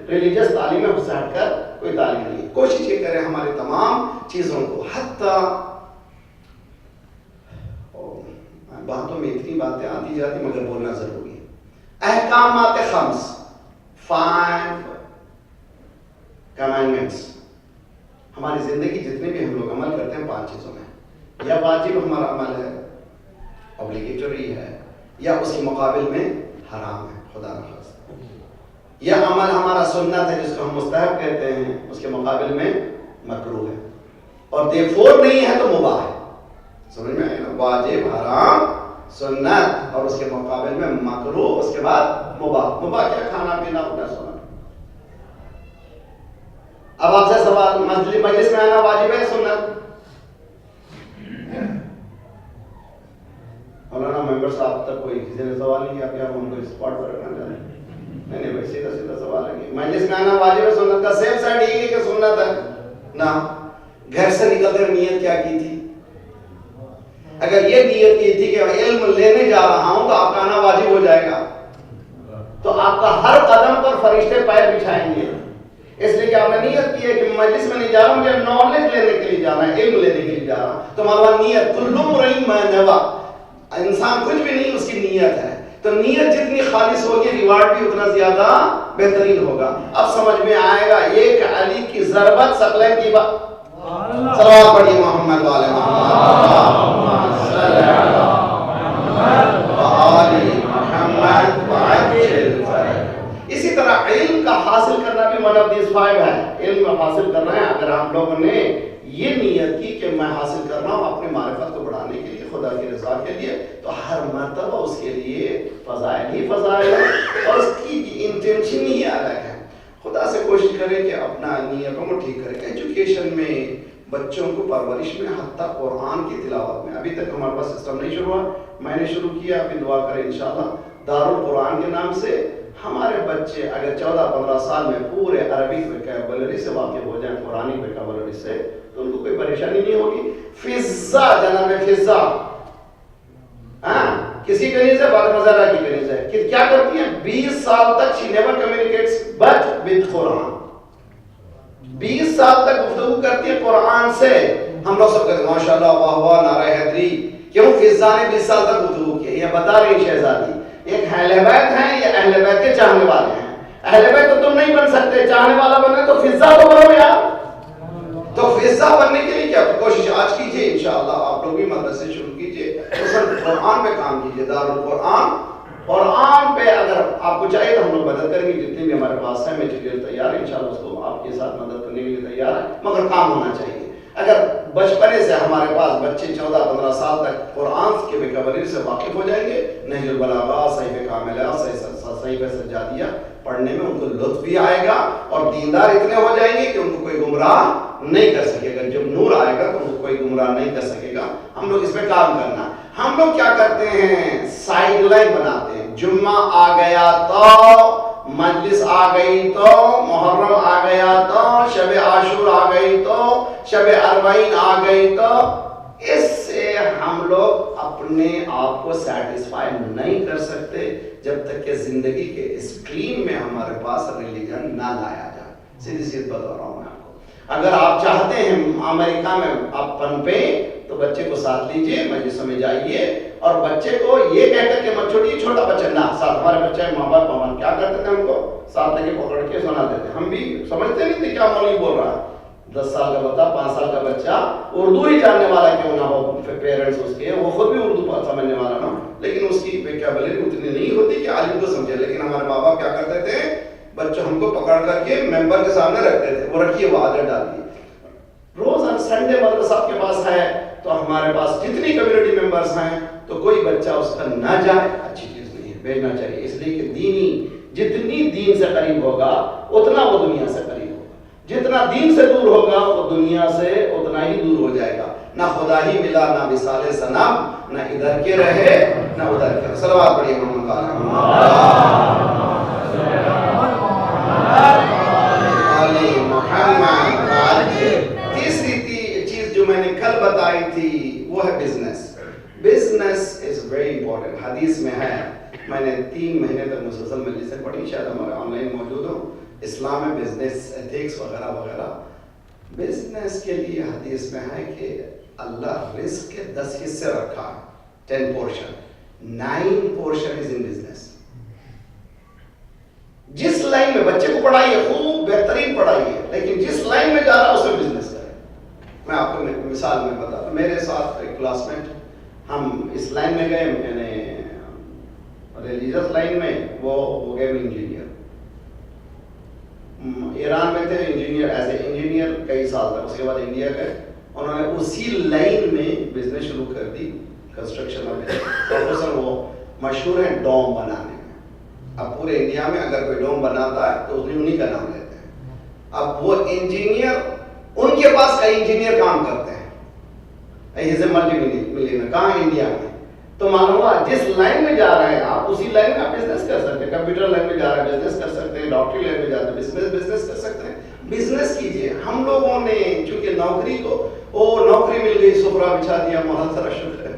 ریلیجس تعلیم میں سے ہٹ کر کوئی تعلیم نہیں ہے. کوشش یہ کریں ہماری تمام چیزوں کو، حتیٰ باتوں میں اتنی باتیں آتی جاتی مگر بولنا ضروری ہے. احکامات خمس، 5 commandments، ہماری زندگی جتنے بھی ہم لوگ عمل کرتے ہیں 5 چیزوں میں، یا واجب ہمارا عمل ہے، obligatory ہے، یا اس کے مقابل میں حرام ہے خدا نخواستہ، یا عمل ہمارا سنت ہے جس کو ہم مستحب کہتے ہیں، اس کے مقابل میں مکروہ ہے، اور therefore نہیں ہے تو مباح ہے. سمجھ میں آئے نا؟ واجب، حرام، سنت، اور اس کے مقابل میں مکروہ، اس کے بعد مباح. مباح کیا؟ کھانا پینا، اٹھنا سونا. اب آپ سے سوال، مجلس میں آنا واجب ہے سنت؟ مولانا ممبر صاحب تک کوئی کسی نے سوال نہیں کیا، آپ ہم کو اسپاٹ پر رکھنا چاہیں؟ نہیں بھائی، سیدھا سیدھا سوال ہے کہ مجلس میں آنا واجب ہے سنت کا سیف سائڈ یہ ہے کہ سنت ہے نا. گھر سے نکل کر نیت کیا کی تھی؟ اگر یہ نیت کی تھی کہ علم لینے جا رہا ہوں تو آپ کا آنا واجب ہو جائے گا. تو آپ کا ہر قدم پر فرشتے پیر بچھائیں گے، اس لیے کہ آپ نے نیت کی ہے کہ مجلس میں نہیں جا رہا ہوں، مجھے نالج لینے کے لیے جانا ہے، علم لینے کے لیے جا رہا ہوں. تو ہمارا نیت، کل امرئ ما نویٰ، انسان کچھ بھی نہیں، اس کی نیت ہے. تو نیت جتنی خالص ہوگی ریوارڈ بھی اتنا زیادہ بہترین ہوگا. اب سمجھ میں آئے گا. ایک علی کی ضربت ثقلین کی بات. صلوات پڑھیے محمد والے محمد صلی محمد وعجل. اسی طرح علم کا حاصل کرنا بھی one of these 5 ہے. علم حاصل کرنا ہے. اگر ہم لوگوں نے یہ نیت کی کہ میں حاصل کر رہا ہوں اپنی معرفت کو بڑھانے کے لیے، خدا کی رضا کے لیے، تو ہر مرتبہ اس کے لیے فضائل ہی فضائل ہے، اور اس کی انٹینشن ہی الگ ہے. خدا سے کوشش کریں کہ اپنا نیتوں کو ٹھیک کریں. ایجوکیشن میں، بچوں کو پرورش میں، حتیٰ قرآن کی تلاوت میں. ابھی تک ہمارے پاس سسٹم نہیں شروع ہوا، میں نے شروع کیا، ابھی دعا کریں انشاءاللہ. دارالقرآن کے نام سے ہمارے بچے اگر 14-15 سال میں پورے عربک ویکیبلری سے واقف ہو جائیں، قرآنی ویکیبلری سے، تو ان کو کوئی پریشانی نہیں ہوگی. فضا، جناب فضا، کسی کنیز ہے، بات مزارہ کی کنیز ہے، کہ کیا کرتی ہیں 20 سال تک she never communicates but with قرآن. 20 سال تک گفتگو کرتی ہے قرآن سے. ہم لوگ سب کہتے ہیں ماشاءاللہ، واہ واہ، نعرہ حیدری. کیوں؟ فضا نے 20 سال تک گفتگو کی. یہ بتا رہی شہزادی، ایک اہل بیت ہیں، یہ اہل بیت کے چاہنے والے ہیں. اہل بیت تو تم نہیں بن سکتے، چاہنے والا بننا تو فضا تو بنو یار. تو فضا بننے کے لیے کیا کوشش آج کیجئے انشاءاللہ. آپ لوگ بھی مدرسے شروع کیجئے، قرآن پہ کام کیجئے. قرآن پہ اگر آپ کو چاہیے تو ہم لوگ مدد کریں گے. جتنے بھی ہمارے پاس ہے میٹیریل تیار ہے، انشاءاللہ اس کو آپ کے ساتھ مدد کرنے کے لیے تیار ہے، مگر کام ہونا چاہیے. اگر بچپنے سے ہمارے پاس بچے 14-15 سال تک قرآن کے ویکیبلری سے واقف ہو جائیں گے، نہج البلاغہ، صحیفہ کاملہ، صحیفہ سجادیہ پڑھنے میں ان کو لطف بھی آئے گا، اور دیندار اتنے ہو جائیں گے کہ ان کو کوئی گمراہ نہیں کر سکے گا. جب نور آئے گا تو ان کو کوئی گمراہ نہیں کر سکے گا. ہم لوگ اس پہ کام کرنا. ہم لوگ کیا کرتے ہیں؟ سائیڈ لائن بناتے ہیں. جمعہ آ گیا تو، مجلس آ گئی تو، محرم آ گیا تو، شب عاشور آ گئی تو، شب اربعین آ گئی تو. اس سے ہم لوگ اپنے آپ کو سیٹسفائی نہیں کر سکتے جب تک کہ زندگی کے اسٹریم میں ہمارے پاس ریلیجن نہ لایا جائے. سیدھی سیدھی بتا رہا ہوں میں آپ کو. اگر آپ چاہتے ہیں امریکہ میں آپ پنپیں تو بچے کو ساتھ لیجئے، مجلسوں میں جائیے، اور بچے کو یہ کہہ کر کہ مت چھوڑیے چھوٹا بچہ نہ ساتھ. ہمارے بچے ماں باپ کیا کرتے تھے؟ ہم کو ساتھ لے کے پکڑ کے سنا دیتے. ہم بھی سمجھتے نہیں تھے کیا مولوی بول رہا ہے. 10 سال کا بتا 5 سال کا بچہ اردو ہی جاننے والا کیوں نہ ہو، پیرنٹس اس کے وہ خود بھی اردو سمجھنے والا نہ، لیکن اس کی ویکیبلری اتنی نہیں ہوتی کہ عالم کو سمجھے. لیکن ہمارے ماں باپ کیا کرتے تھے، بچوں ہم کو پکڑ کر کے ممبر کے سامنے رکھتے تھے، وہ رکھیے وہ عادت ڈالیے. روزانہ سنڈے مدرسہ آپ کے پاس ہے تو ہمارے پاس جتنی کمیونٹی ممبرس ہیں تو کوئی بچہ اس کا نہ جائے، اچھی چیز نہیں ہے، بھیجنا چاہیے. اس لیے کہ دینی جتنی دین سے قریب ہوگا اتنا وہ دنیا سے قریب ہوگا، جتنا دین سے دور ہوگا وہ دنیا سے اتنا ہی دور ہو جائے گا. نہ خدا ہی ملا، نہ مثال صنم، نہ ادھر کے رہے نہ ادھر کے. صلوات پڑھیے محمد علی محمد. تیسری چیز جو میں نے کل بتائی تھی وہ ہے business. Business is very important. حدیث میں ہے، میں نے 3 مہینے تک مسلسل مجلسیں پڑھی، شاید ہمارے آن لائن موجود ہو، اسلام میں بزنس ایتھکس وغیرہ وغیرہ. بزنس کے لیے حدیث میں ہے کہ اللہ رزق کے 10 حصے رکھا، 10 portion, 9 portion is in business. جس لائن میں بچے کو پڑھائیے، خوب بہترین پڑھائیے، لیکن جس لائن میں جا رہا ہے اس میں بزنس کرے. میں آپ کو مثال میں بتاتا ہوں. میرے ساتھ ایک کلاس میٹ، ہم اس لائن میں گئے، میں نے ریلیجس لائن میں، وہ ہو گئے انجینئر. ایران میں تھے انجینئر، ایز اے انجینئر کئی سال تک. اس کے بعد انڈیا گئے، انہوں نے اسی لائن میں بزنس شروع کر دی، کنسٹرکشن میں. پروفیسر وہ مشہور ہیں ڈوم بنانے میں. اب پورے انڈیا میں اگر کوئی ڈوم بناتا ہے تو انہیں کا نام لیتے ہیں. اب وہ انجینئر، ان کے پاس کئی انجینئر کام کرتے ہیں، ملٹی ملینئر. کہاں؟ انڈیا میں. تو معلوم ہوا جس لائن میں جا رہے ہیں آپ اسی لائن میں آپ بزنس کر سکتے ہیں. کمپیوٹر لائن میں جا رہے ہیں بزنس کر سکتے ہیں، ڈاکٹری لائن میں جاتے ہیں بزنس کر سکتے ہیں. بزنس کیجئے. ہم لوگوں نے چونکہ نوکری کو نوکری مل گئی، سفرہ بچھا دیا، مولا سارا شکر ہے.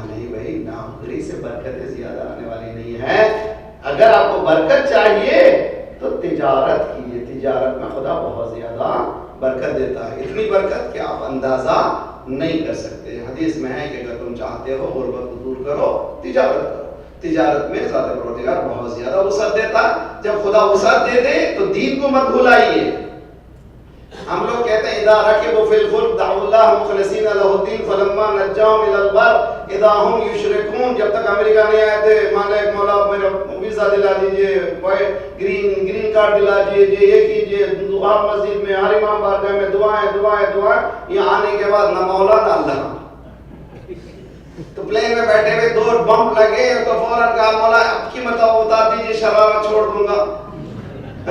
نہیں بھائی، نوکری سے برکتیں زیادہ آنے والی نہیں ہے. اگر آپ کو برکت چاہیے تو تجارت کیجئے. تجارت میں خدا بہت زیادہ برکت دیتا ہے، اتنی برکت کہ آپ اندازہ نہیں کر سکتے. حدیث میں ہے کہ اگر تم چاہتے ہو غربت کو دور کرو، تجارت کرو. تجارت میں ذات پروردگار بہت زیادہ وسعت دیتا ہے. جب خدا وسعت دے دے تو دین کو مت بھلائیے. ہم لوگ کہتے ہیں اذا رکبوا فی الفلک دعوا اللہ مخلصین لہ الدین فلما نجاهم الی البر اذا هم یشرکون. جب تک امریکہ نہیں آئے تھے، مالک مولا میرا ویزا دلا دیجئے، گرین کارڈ دلا دیجئے، یہ کیجئے، دعا مسجد میں ہر امام بارگاہ میں دعائیں دعائیں دعائیں. یہ آنے کے بعد نہ مولا نہ اللہ. تو پلین میں بیٹھے ہوئے 2 بمپ لگے تو فوراً کہا مولا اب کی مطلب اتار دیجئے، شرارت چھوڑ دوں گا.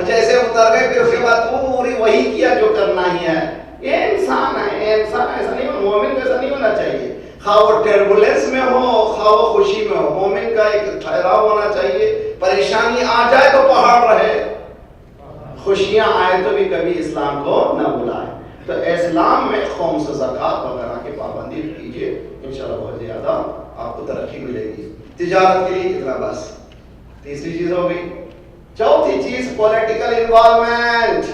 جیسے اتر گئے پھر اس کے بعد پوری وہی کیا جو کرنا ہی ہے. یہ انسان ہے، انسان ایسا نہیں ہونا، مومن کو ایسا نہیں ہونا چاہیے. خواہ وہ ٹربولنس میں ہو خواہ وہ خوشی میں ہو، مومن کا ایک ٹھہراؤ ہونا چاہیے. پریشانی آ جائے تو پہاڑ رہے، خوشیاں آئے تو بھی کبھی اسلام کو نہ بلائے. تو اسلام میں خمس زکوٰۃ وغیرہ کی پابندی کیجیے، انشاءاللہ بہت زیادہ آپ کو ترقی ملے گی. تجارت کے لیے اتنا بس. تیسری چیز ہو گئی. چوتھی چیز پولیٹیکل انوالومنٹ.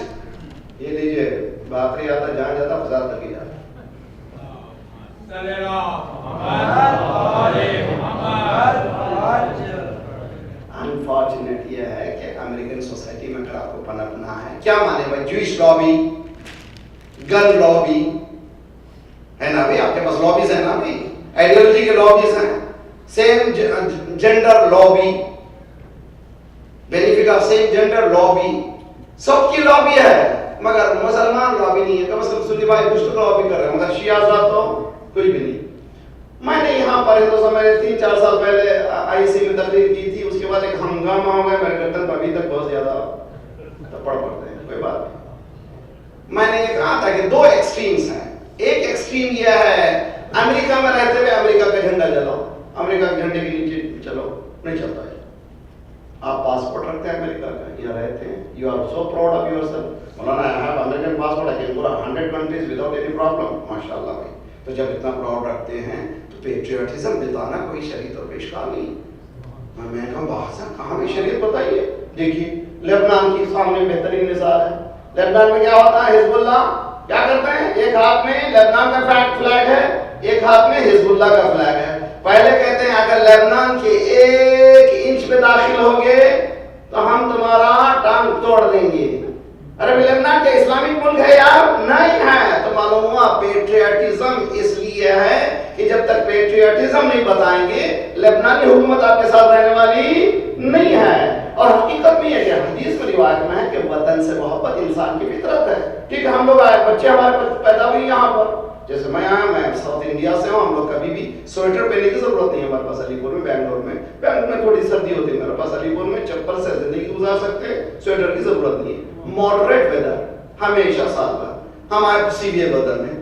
یہ لیجیے، باقی آتا جہاں جاتا فساد تک ہی جاتا. انفارچونیٹ یہ ہے کہ امریکن سوسائٹی میں اگر آپ کو پنپنا ہے، کیا مانے بھائی، جوئش لابی، گن لابی ہے نا بھائی، آپ کے پاس لابیز ہیں نا بھائی، آئیڈیالوجی کے لابیز ہیں، same gender lobby, benefit of same gender lobby, سب کی لابی ہے، مگر مسلمان لابی نہیں ہے. کم از کم سنی بھائی کچھ تو لابی کر رہے ہیں، مگر شیعہ ذات تو کوئی بھی نہیں. میں نے یہاں پر ہندوستان میں 3-4 سال پہلے آئی سی میں تقریر کی تھی، اس کے بعد ایک ہنگامہ ہو گیا، میرے گردن پر ابھی تک بہت زیادہ تھپڑ پڑتے ہیں. کوئی بات نہیں. میں نے یہ کہا تھا کہ 2 ایکسٹریمز ہیں. ایک ایکسٹریم یہ ہے امریکہ میں رہتے ہوئے امریکہ کا جھنڈا جلاؤ، امریکہ کے جھنڈے کے نیچے چلو، نہیں چلتا ہے. آپ پاسپورٹ رکھتے ہیں امریکہ کا، یہاں رہتے ہیں، you are so proud of yourself. Maulana I have American passport, I can go 100 countries without any problem. ماشاء اللہ بھائی. تو جب اتنا پراؤڈ رکھتے ہیں تو پیٹریوٹزم بتانا کوئی شریعت اور پیشکار نہیں. میں کہا باہر کہاں بھی شریعت بتائیے. دیکھیے لبنان کی سامنے بہترین مثال ہے. لبنان میں کیا ہوتا ہے، حزب اللہ کیا کرتے ہیں، ایک ہاتھ میں لبنان کا فلیگ ہے، ایک ہاتھ میں حزب اللہ کا فلیگ ہے. پہلے کہتے ہیں اگر لبنان کے 1 انچ پہ داخل ہوگے تو ہم تمہارا ٹانگ توڑ دیں گے. ارے لبنان کے اسلامک ملک ہے یار؟ نہیں ہے. تو معلوم ہوا پیٹریاٹزم اس لیے ہے کہ جب تک پیٹریاٹزم نہیں بتائیں گے لبنان کی حکومت آپ کے ساتھ رہنے والی نہیں ہے. اور حقیقت میں یہ کہ حدیث میں روایت میں ہے کہ وطن سے محبت انسان کی فطرت ہے. ٹھیک ہے، ہم لوگ آئے، بچے ہمارے پیدا ہوئی یہاں پر، جیسے میں آیا، میں ساؤتھ انڈیا سے ہوں، ہم لوگ کبھی بھی سویٹر پہننے کی ضرورت نہیں ہے ہمارے پاس. علی پور میں، بینگلور میں تھوڑی سردی ہوتی ہے، میرے پاس علی پور میں چپل سے زندگی گزار سکتے ہیں، سویٹر کی ضرورت نہیں ہے. ماڈریٹ ویدر ہمیشہ سال بھر. ہمارے سی بی اے بدن ہے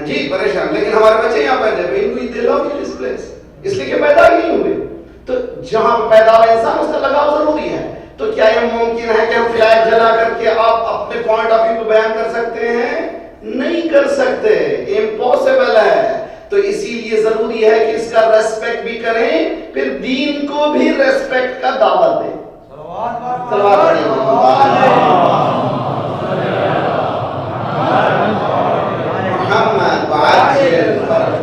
جی پریشان، لیکن ہمارے بچے یہاں پیدا ہوئے، ان کو دے لو اس پلیس، اس لیے کہ پیدا ہی نہیں ہوئے. تو جہاں پیدا ہوا انسان اس کا لگاؤ ضروری ہے. تو کیا یہ ممکن ہے کہ ہم فلیگ جلا کر کے آپ اپنے پوائنٹ آف ویو کو بیان کر سکتے ہیں؟ نہیں کر سکتے، امپاسبل ہے. تو اسی لیے ضروری ہے کہ اس کا ریسپیکٹ بھی کریں، پھر دین کو بھی ریسپیکٹ کا دعوت دیں.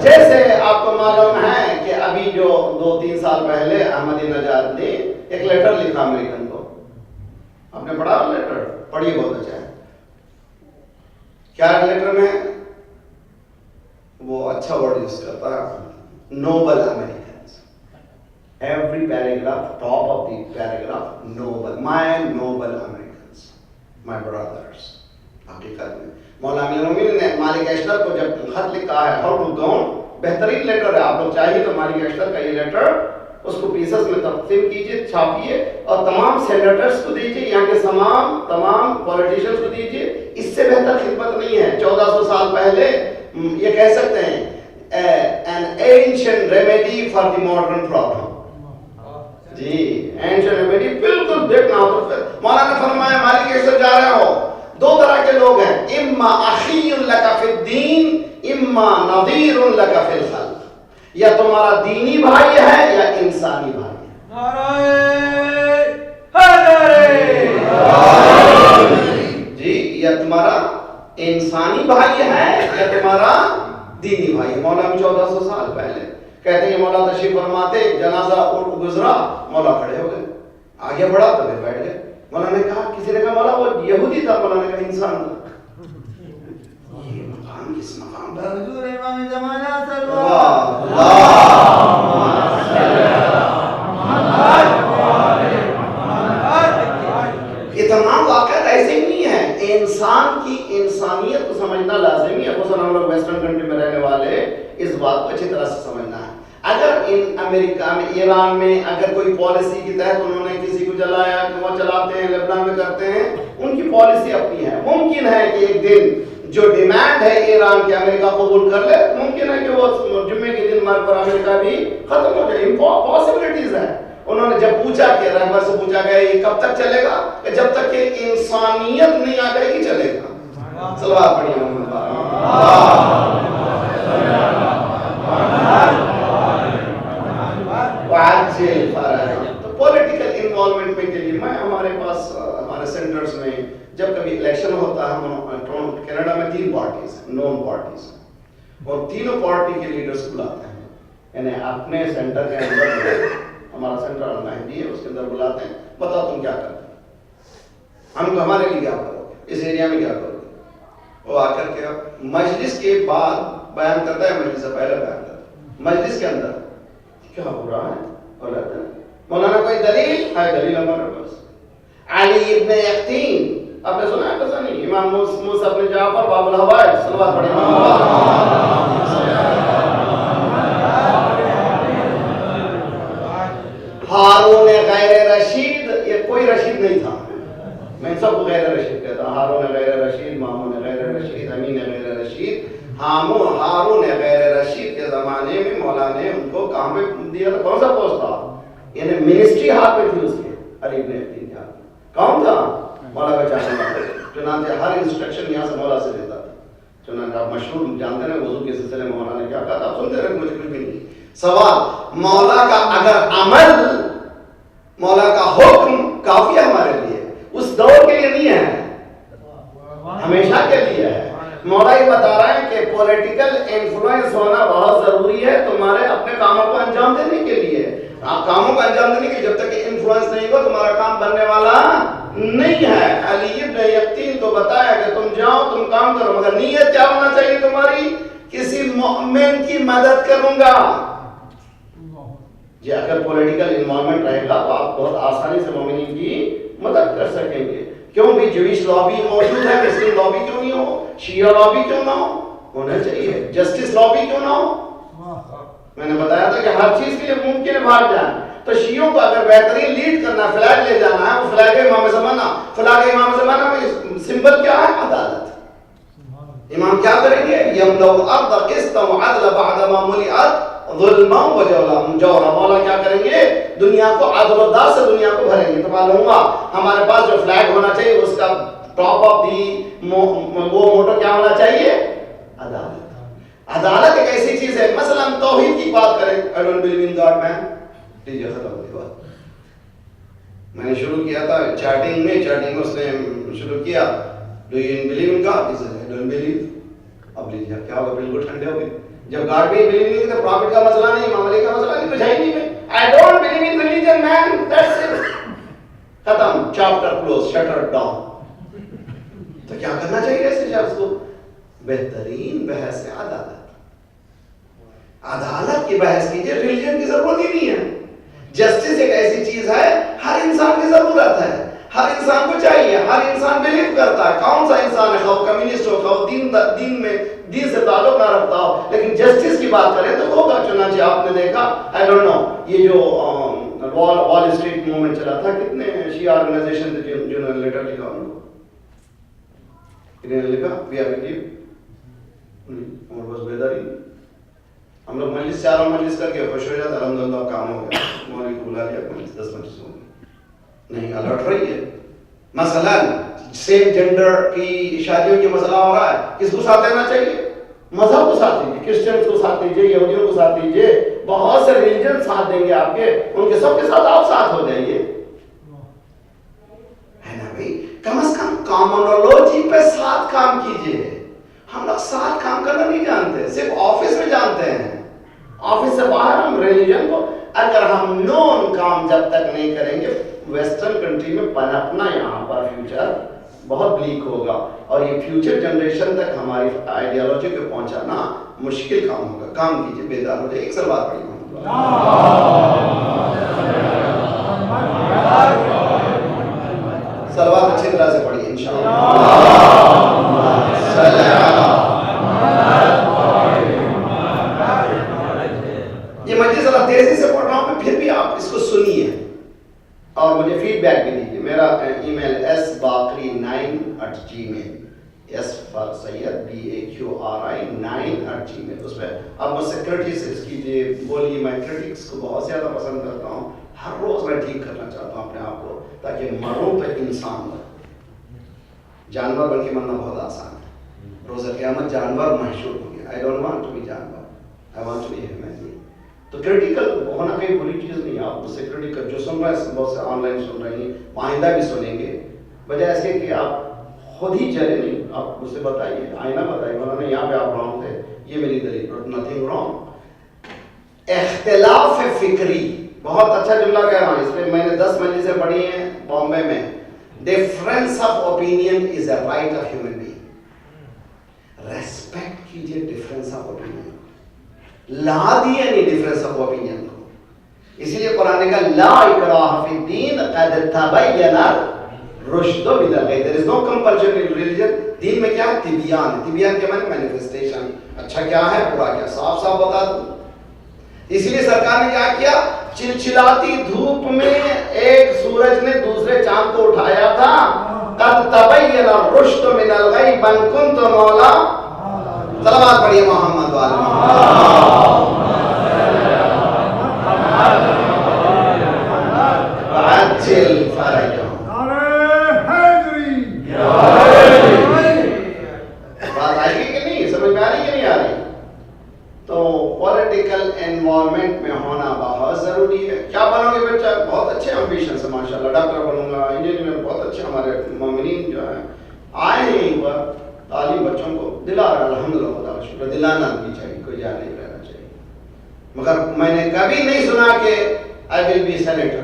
جیسے آپ کو معلوم ہے کہ ابھی جو 2-3 سال پہلے احمدی نژاد نے ایک لیٹر لکھا امریکن کو. آپ نے پڑھا لیٹر؟ پڑھیے، بہت اچھا ہے. کیا لیٹر میں وہ اچھا ورڈ یوز کرتا ہے، Nobel Americans. Every paragraph, top of the paragraph, Nobel, my Nobel Americans, my brothers. حقیقت میں مولانا امیر المومنین نے مالک اشتر کو جب خط لکھا ہے ہاؤ ٹو گون، بہترین لیٹر ہے. آپ لوگ چاہیے تو مالک اشتر کا یہ لیٹر اس کو پیسز میں تقسیم کیجئے، چھاپیے اور تمام سینیٹرز کو دیجئے، یہاں کے تمام پولیٹیشنز کو دیجئے. اس سے بہتر خدمت نہیں ہے. 1400 سال پہلے یہ کہہ سکتے ہیں an ancient remedy for the modern problem. G ancient remedy، بالکل دیکھنا ہو تو مولانا فرمایا مالک اشتر جا رہے ہو، 2 طرح کے لوگ ہیں، اما اخی لک فی الدین، اما نظیر لک فی الخلق. یا تمہارا دینی بھائی ہے یا انسانی بھائی ہے. جی یا تمہارا انسانی بھائی ہے یا تمہارا دینی بھائی ہے. مولا 1400 سال پہلے کہتے ہیں مولا تشریف فرماتے، جنازہ گزرا، مولا کھڑے ہو گئے، آگے بڑھا تو پھر بیٹھ گئے. مولا نے کہا، کسی نے کہا مولا وہ یہودی تھا، مولا نے کہا انسان تھا. یہ مقام کس مقام پر؟ حضور امام زمانہ صلی اللہ یہ تمام واقعات ایسے ہی نہیں ہیں. انسان کی انسانیت کو سمجھنا لازمی ہے. خصوصاً ہم لوگ ویسٹرن کنٹری میں رہنے والے اس بات کو اچھی طرح سے سمجھنا ہے. اگر امریکہ میں، ایران میں اگر کوئی پالیسی کی تحت انہوں نے کسی کو جلایا کہ وہ چلاتے ہیں، لبنان میں کرتے ہیں، ان کی پالیسی اپنی ہے. ممکن ہے کہ ایک دن جو ڈیمانڈ ہے ایران کے امریکہ قبول کر لے، ممکن ہے کہ وہ جمعے کے دن مر پر امریکہ بھی ختم ہو جائے. پاسبلٹیز ہیں. انہوں نے جب پوچھا کہ رہبر سے پوچھا گیا یہ کب تک چلے گا، کہ جب تک کہ انسانیت نہیں آ جائے گی چلے گا. صلوات پڑھیے تو پولیٹیکل انوالومنٹ کے لیے میں ہمارے پاس ہمارے سینٹرز میں جب کبھی الیکشن ہوتا ہے، کینیڈا میں 3 پارٹیز ہیں، نون پارٹیز، اور تینوں پارٹی کے لیڈرز بلاتے ہیں، یعنی اپنے سینٹر کے اندر، ہمارا سینٹر المہدی ہے، اس کے اندر بلاتے ہیں، بتاؤ تم کیا کرتے ہیں، ہم ہمارے لیے کیا کرو گے، اس ایریا میں کیا کرو گے. وہ آ کر کے مجلس کے بعد بیان کرتا ہے، مجلس سے پہلے بیان کرتا ہے. مجلس کے اندر کیا ہو رہا ہے اور رہتا ہے. مولانا کوئی دلیل ہے؟ دلیل ہمارے پاس علی ابن یقطین، آپ نے سنا ہے پتہ نہیں، امام موسیٰ ابن جعفر باب الحوائج. صلوات پڑھیں. ہارون غیر رشید، یہ کوئی رشید نہیں تھا، میں سب کو غیر رشید کہتا ہوں. ہارون غیر رشید، مامون غیر رشید، امین غیر رشید. ہارون غیر رشید کے زمانے میں مولا نے ان کو کہاں پہ دیا تھا؟ کون سا پوسٹ تھا؟ یعنی منسٹری ہاتھ پہ تھی اس کے، علی ابن یقطین کے ہاتھ. کون تھا؟ مولا کا چاہنے والا. چنانچہ ہر انسٹرکشن یہاں سے مولا سے دیتا تھا. چنانچہ آپ مشہور جانتے ہیں وضو کے سلسلے میں مولا نے کیا کہا تھا، آپ سنتے رہے، مجھے کچھ بھی نہیں. سوال، مولا کا اگر عمل، مولا کا حکم کافی ہے ہمارے لیے، اس دور کے لیے نہیں ہے، ہمیشہ کے لیے ہے. مولا یہ بتا رہا ہے کہ پولیٹیکل انفلوئنس ہونا بہت ضروری ہے تمہارے اپنے کاموں کو انجام دینے کے لیے. آپ کاموں کا انجام دینے کے جب تک انفلوئنس نہیں ہوگا تمہارا کام بننے والا نہیں ہے. علی ابن یقطین کو بتایا کہ تم جاؤ تم کام کرو مگر نیت کیا ہونا چاہیے تمہاری؟ کسی مومن کی مدد کروں گا. جی اگر پولیٹیکل انوالومنٹ رہے گا تو آپ بہت آسانی سے مومنین کی مدد کر سکیں گے. کیوں بھی جویش لابی موجود ہے, مسلم لابی کیوں نہیں ہو, شیعہ لابی کیوں نہ ہو, ہونا چاہیے. جسٹس لابی کیوں نہ ہو؟ میں نے بتایا تھا کہ ہر چیز کے لیے ممکن ہے بھاگ جائیں. تو شیعوں کو اگر بہترین لیڈ کرنا, فلیگ لے جانا ہے, وہ فلیگ امام زمانہ. فلیگ امام زمانہ میں سمبل کیا ہے؟ عدالت. امام کیا کریں گے؟ یملؤ الارض قسطا وعدلا بعدما ملئت ظلما وجورا. مولا کیا کریں گے؟ دنیا کو عدل و داد سے دنیا کو بھریں گے. تو معلوم ہوا ہمارے پاس جو فلیگ ہونا چاہیے اس کا ٹاپ آف دی وہ موٹو کیا ہونا چاہیے؟ عدالت. عدالت ایک ایسی چیز ہے, مثلا ہم توحید کی بات کریں, I don't believe in God man, لیجیے ختم ہو گئی بات. میں نے شروع کیا تھا چیٹنگ میں اس نے شروع کیا Do you believe in God? He said, I don't believe. اب لیجیے کیا ہوگا, بالکل ٹھنڈے ہو گئے. جب گاڈ بھی بلیو نہیں تو پرافٹ کا مسئلہ نہیں, معاملے کا مسئلہ نہیں, کچھ ہے ہی نہیں. I don't believe in religion man, that's it. ختم, چیپٹر کلوز, شٹر ڈاؤن. تو کیا کرنا چاہیے ایسے شخص کو؟ بہترین بحث ہے عدالت. عدالت کی بحث کیجئے, ریلیجن کی ضرورت ہی نہیں ہے. جسٹس ایک ایسی چیز ہے ہر انسان کی ضرورت ہے, ہر انسان کو چاہیے, ہر انسان بلیو کرتا ہے. کون سا انسان ہے, خواہ کمیونسٹ ہو, خواہ دین سے تعلق نہ رکھتا ہو, لیکن جسٹس کی بات کریں تو ہوگا. چنانچہ آپ نے دیکھا, I don't know, یہ جو وال اسٹریٹ موومنٹ چلا تھا, کتنے شیعہ آرگنائزیشن تھے جنہوں نے لیٹر لکھا, ان کو انہوں نے لکھا وی آر ود یو. اور بس بیداری, ہم لوگ مجلس چاروں مجلس کر کے خوش ہو جاتا, الحمدللہ کام ہو گیا, مولوی کو بلا لیا, مجلس 10 مجلس ہو گئی. نہیں, الرٹ رہی ہے. مثلا سیم جینڈر کی شادیوں کی مسئلہ ہو رہا ہے, کس کو ساتھ لینا چاہیے؟ مذہب کو ساتھ دیجیے, کرسچنس کو ساتھ دیجیے, یہودیوں کو ساتھ دیجیے, بہت سے ریلیجن ساتھ دیں گے آپ کے, ان کے سب کے ساتھ آپ ساتھ ہو جائیے, ہے نا بھائی. کم از کم کامنولوجی پہ ساتھ کام کیجیے. ہم لوگ ساتھ کام کرنا نہیں جانتے, صرف آفس میں جانتے ہیں. آفس سے باہر ہم ریلیجن کو, اگر ہم نون کام جب تک نہیں کریں گے, ویسٹرن کنٹری میں پنپنا یہاں پر فیوچر بہت بلیک ہوگا, اور یہ فیوچر جنریشن تک ہماری آئیڈیالوجی کو پہنچانا مشکل کام ہوگا. کام کیجیے, بیدار ہو جائے. ایک سلوات پڑھیے, سلوات اچھی طرح سے پڑھیے انشاءاللہ. یہ مجلس اللہ تیزی سے پڑھ رہا ہوں میں, پھر بھی آپ اس کو سنیے اور مجھے فیڈ بیک بھی دیجیے. میرا ای میل sbakri9@gmail, S for Syed BAQRI9@gmail. اس پہ آپ مجھ سے کرٹیسز کیجیے, بولیے. میں کرٹکس کو بہت زیادہ پسند کرتا ہوں, ہر روز میں ٹھیک کرنا چاہتا ہوں اپنے آپ کو, تاکہ مروں پہ انسان بنے. جانور بن کے مرنا بہت آسان ہے, روز قیامت جانور محشور ہوں گے. I don't want to be جانور, I want to be human. تو کریٹیکل ہونا کوئی بری چیز نہیں ہے. آپ مجھ سے کریٹیکل جو سن رہے ہیں, بہت سے آن لائن سن رہے ہیں, آئندہ بھی سنیں گے, بجائے ایسے کہ آپ خود ہی چلے نہیں. آپ مجھ سے بتائیے, آئینہ بتائیے, انہوں نے یہاں پہ آپ رانگ تھے, یہ میری دلیل, نتھنگ رانگ. اختلاف فکری, بہت اچھا جملہ کہہ رہا ہوں, اس پہ میں نے 10 مجلسیں پڑھی ہیں بامبے میں. Difference of opinion is a right of human being. Respect کیجیے ڈفرینس آف اوپینین, لا دیے نہیں ڈفرینس آف اوپینین کو. اسی لیے قرآن کا لا اکراہ فی الدین قد تبین الرشد من الغی. there is no compulsion in religion. دین میں کیا ہے؟ تبیان. تبیان کے معنی مینیفیسٹیشن, اچھا کیا ہے, برا کیا, صاف صاف بتا دوں. اسی لیے سرکار نے کیا کیا, چلچلاتی دھوپ میں ایک سورج نے دوسرے چاند کو اٹھایا تھا. قد تبین الرشد من الغی من کنت مولا. صلوات پڑھیے محمد وآل محمد. عجل فرجهم. بات آئی گی کہ نہیں, سمجھ میں آ رہی کہ نہیں آ رہی؟ تو پولیٹیکل انوائرمنٹ میں ہونا بہت ضروری ہے. کیا بنو گے بچہ؟ بہت اچھے امبیشن سے ماشاء اللہ, ڈاکٹر بنوں گا, انجینئر, بہت اچھے ہمارے مومنین جو ہیں آئے ہیں یہیں پر. تعلیم بچوں کو دلا رہا, الحمدللہ, خدا کا شکر, دلانا بھی چاہیے, کوئی جا نہیں رہنا چاہیے. مگر میں نے کبھی نہیں سنا کہ I will be senator.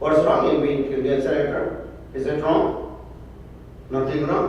What's wrong in being Indian senator? Is it wrong? Nothing wrong.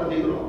Nothing wrong.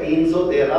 313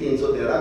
313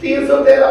313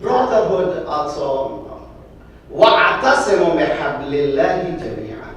brotherhood also. wa'tasimu bihablillahi jami'an.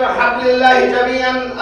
bihablillahi jami'an,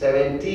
70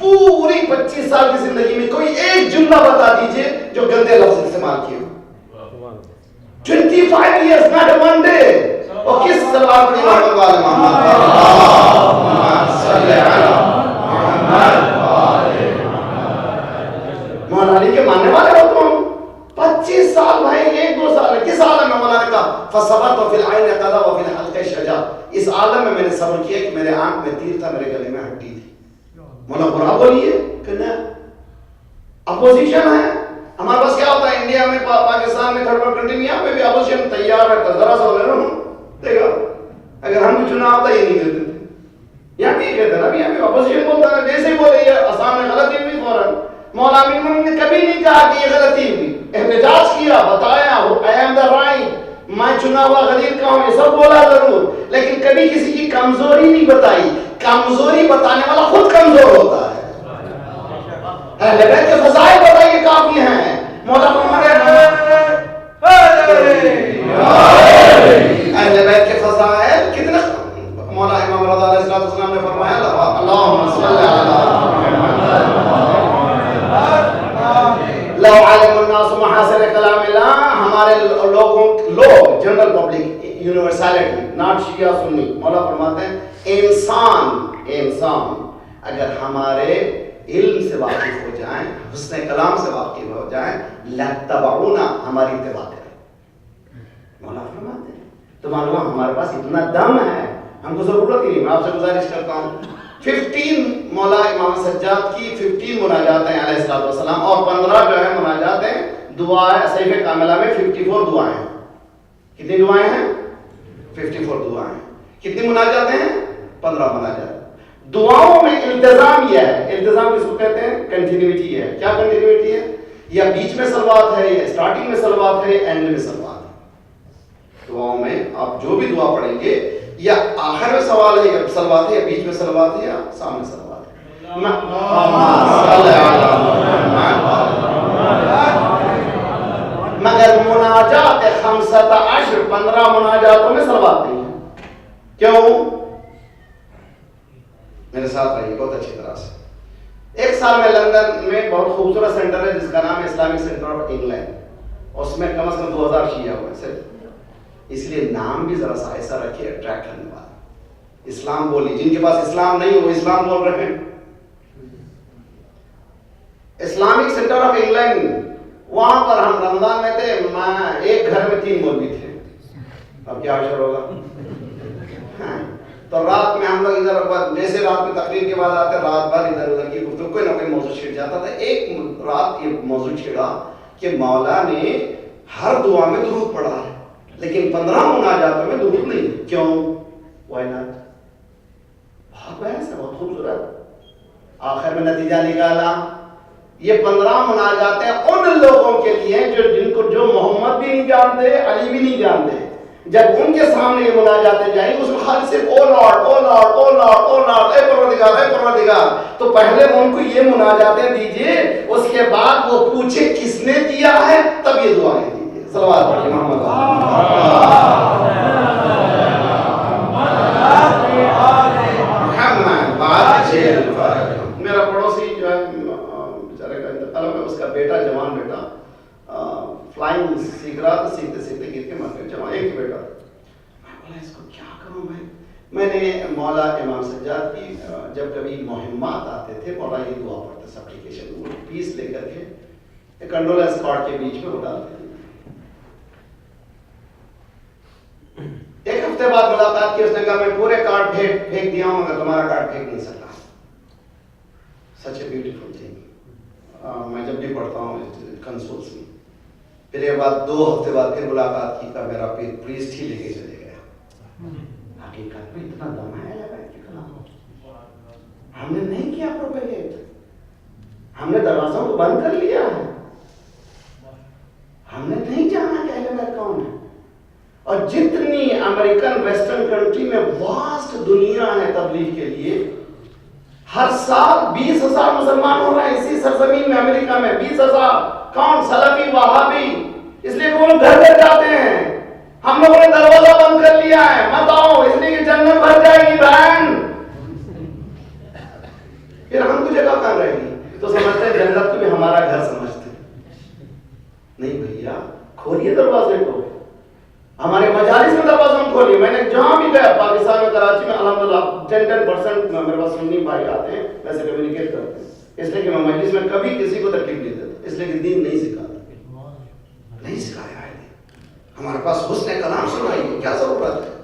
پوری 25 سال کی زندگی میں کوئی ایک جملہ بتا دیجئے جو گندے لفظ استعمال کیے ہو. 25 years, not one day. اور کس سلوات پڑھی محمد والے محمد اللہم صلی علی محمد مولا علی کے ماننے والے ہو تم. 25 سال بھائی، 1-2 سال ہے. کس عالم میں مولا نے کہا فصبرت فی العین قضا وفی الحلق شجا، اس عالم میں نے صبر کیا کہ میرے آنکھ میں تیر تھا، میرے گلے میں ہڈی تھی. مولا برا بولیے کہ نہ اپوزیشن ہے. ہمارے پاس کیا ہوتا ہے انڈیا میں، پاکستان میں، تھرڈ ورلڈ کنٹری میں، یہاں پہ بھی اپوزیشن تیار ہے. ذرا سا لے لو دیکھا، اگر ہم بھی چنا ہوتا یہ نہیں دیتے تھے. یہاں بھی کہتے ہیں نا، یہاں بھی اپوزیشن بولتا ہے جیسے ہی بولے یہ آسام میں غلطی ہوئی فوراً. مولا امین نے کبھی نہیں کہا کہ یہ غلطی ہوئی، احتجاج کیا، بتایا I am the right، میں چنا ہوا غدیر کا ہوں، یہ سب بولا ضرور، لیکن کبھی کسی کی کمزوری نہیں بتائی. کمزوری بتانے والا خود کمزور ہوتا ہے. اہل بیت کے فضائل بتائیے کافی ہیں. مولا اہل بیت کے فضائل کتنے. مولا امام رضا علیہ السلام نے فرمایا اللہم صلی علی لو علم الناس محاسن کلام اللہ. ہمارے لوگ جنرل پبلک، یونیورسلٹی، ناٹ شیعہ سنی، مولا فرماتے ہیں انسان اگر ہمارے علم سے واقف ہو جائیں، حسن کلام سے واقف ہو جائیں، لَتَّبَعُونَا، ہماری اتباع کریں. مولا فرماتے ہیں تو معلوم ہمارے پاس اتنا دم ہے، ہم کو ضرورت ہی نہیں. میں آپ سے گزارش کرتا ہوں 15 مولا امام سجاد کی 15 مناجات ہیں علیہ السلام، اور 15 جو ہے مناجات ہیں دعائیں. صحیفہ کاملہ میں 54 دعائیں ہیں. کتنی دعائیں ہیں؟ 54 دعائیں. کتنی مناجات ہیں؟ 15 مناجات. دعاؤں میں التزام یہ ہے، التزام کس کو کہتے ہیں؟ کنٹینیوٹی ہے. کیا کنٹینیوٹی ہے؟ یا بیچ میں صلوات ہے، یا اسٹارٹنگ میں صلوات ہے، یا اینڈ میں صلوات ہے. دعاؤں میں آپ جو بھی دعا پڑھیں گے، یا آخر میں سوال ہے، یا صلوات ہے، یا بیچ میں صلوات ہے، یا سامنے صلوات ہے. مگر مناجات 15 مناجاتوں میں صلوات نہیں ہے. کیوں؟ میرے ساتھ رہیے بہت اچھی طرح سے. ایک سال میں لندن میں بہت خوبصورت سینٹر ہے جس کا نام ہے اسلامک سینٹر آف انگلینڈ. اس میں کم از کم 2000 شیعہ ہوئے صرف. اس لیے نام بھی ذرا سا ایسا رکھے اٹریکٹ کرنے والا. اسلام بولی، جن کے پاس اسلام نہیں ہے وہ اسلام بول رہے ہیں. اسلامک سینٹر آف انگلینڈ، وہاں پر ہم رمضان میں تھے. میں ایک گھر میں 3 مولوی تھے. اب کیا حشر ہوگا. تو رات میں ہم لوگ ادھر، جیسے رات میں تقریر کے بعد آتے، رات بھر ادھر ادھر کی گفتگو، کوئی نہ کوئی موضوع چھڑ جاتا تھا. ایک رات یہ موضوع چھڑا کہ مولا نے ہر دعا میں درود پڑھا ہے، لیکن 15 مناجاتوں میں درود نہیں. کیوں؟ Why not? بہت بحث ہے، بہت خوبصورت. آخر میں نتیجہ نکالا یہ 15 مناجاتیں ان لوگوں کے لیے جو محمد بھی نہیں جانتے، علی بھی نہیں جانتے. جب ان کے سامنے یہ مناجاتیں جائیں گے اس میں خالی صرف او لارڈ او لارڈ او لارڈ او لارڈ، اے پروردگار اے پروردگار. تو پہلے ان کو یہ مناجاتیں دیجئے، اس کے بعد وہ پوچھے کس نے دیا ہے، تب یہ دعائیں دیجئے. صلوات پڑھیے محمد. میرا پڑوسی جو ہے بیچارے کا انتقال ہو گیا، اس کا بیٹا، جوان بیٹا فلائنگ سیکھ رہا تھا. سیکھتے سیکھتے گر کے مر گیا. جوان ایک ہی بیٹا. میں بولا اس کو کیا کروں بھائی. میں نے مولا امام سجاد کی جب کبھی مہمات آتے تھے، مولا یہ دعا پڑھتے سپلیکیشن، وہ پیس لے کر کے کنڈولنس کارڈ کے بیچ میں وہ ڈالتے تھے. ایک ہفتے بعد ملاقات کی. اس نے کہا میں پورے کارڈ پھینک دیا ہوں مگر تمہارا کارڈ پھینک نہیں سکتا. سچ اے بیوٹیفل تھنگ. میں جب بھی پڑھتا ہوں کنسولس میں. پھر یہ بات 2 ہفتے بعد پھر ملاقات کی. کا میرا پریسٹ ہی لے کے چلے گیا. حقیقت میں اتنا دم ہے کے کلام. ہم نے نہیں کیا پروپیگیٹ، ہم نے دروازوں کو بند کر لیا ہے. ہم نے نہیں جانا کہ اہل بیت کون ہے. اور جتنی امریکن ویسٹرن کنٹری میں واسٹ دنیا ہے تبلیغ کے لیے، ہر سال 20,000 مسلمان ہو رہے ہیں اسی سرزمین میں. امریکہ میں 20,000. کون؟ سلفی وہابی. اس لیے وہ لوگ گھر گھر جاتے ہیں. ہم لوگوں نے دروازہ بند کر لیا ہے، مت آؤ، اس لیے کہ جنت بھر جائے گی بہن. پھر ہم کو جگہ کہاں رہے گی؟ تو سمجھتے ہیں جنت کو بھی ہمارا گھر سمجھتے ہیں. نہیں بھیا، کھولیے دروازے کو. ہمارے مجالس میں دروازہ ہم کھولیے. میں نے جہاں بھی گیا پاکستان میں، کراچی میں، الحمدللہ 10% میرے پاس سنی بھائی آتے ہیں، ویسے کمیونیکیٹ کرتے ہیں. اس لیے کہ میں مجلس میں کبھی کسی کو تکلیف نہیں دیتا، اس لیے کہ دین نہیں سکھاتا، نہیں سکھایا ہے. ہمارے پاس حسن کلام سنائیے، کیا ضرورت ہے؟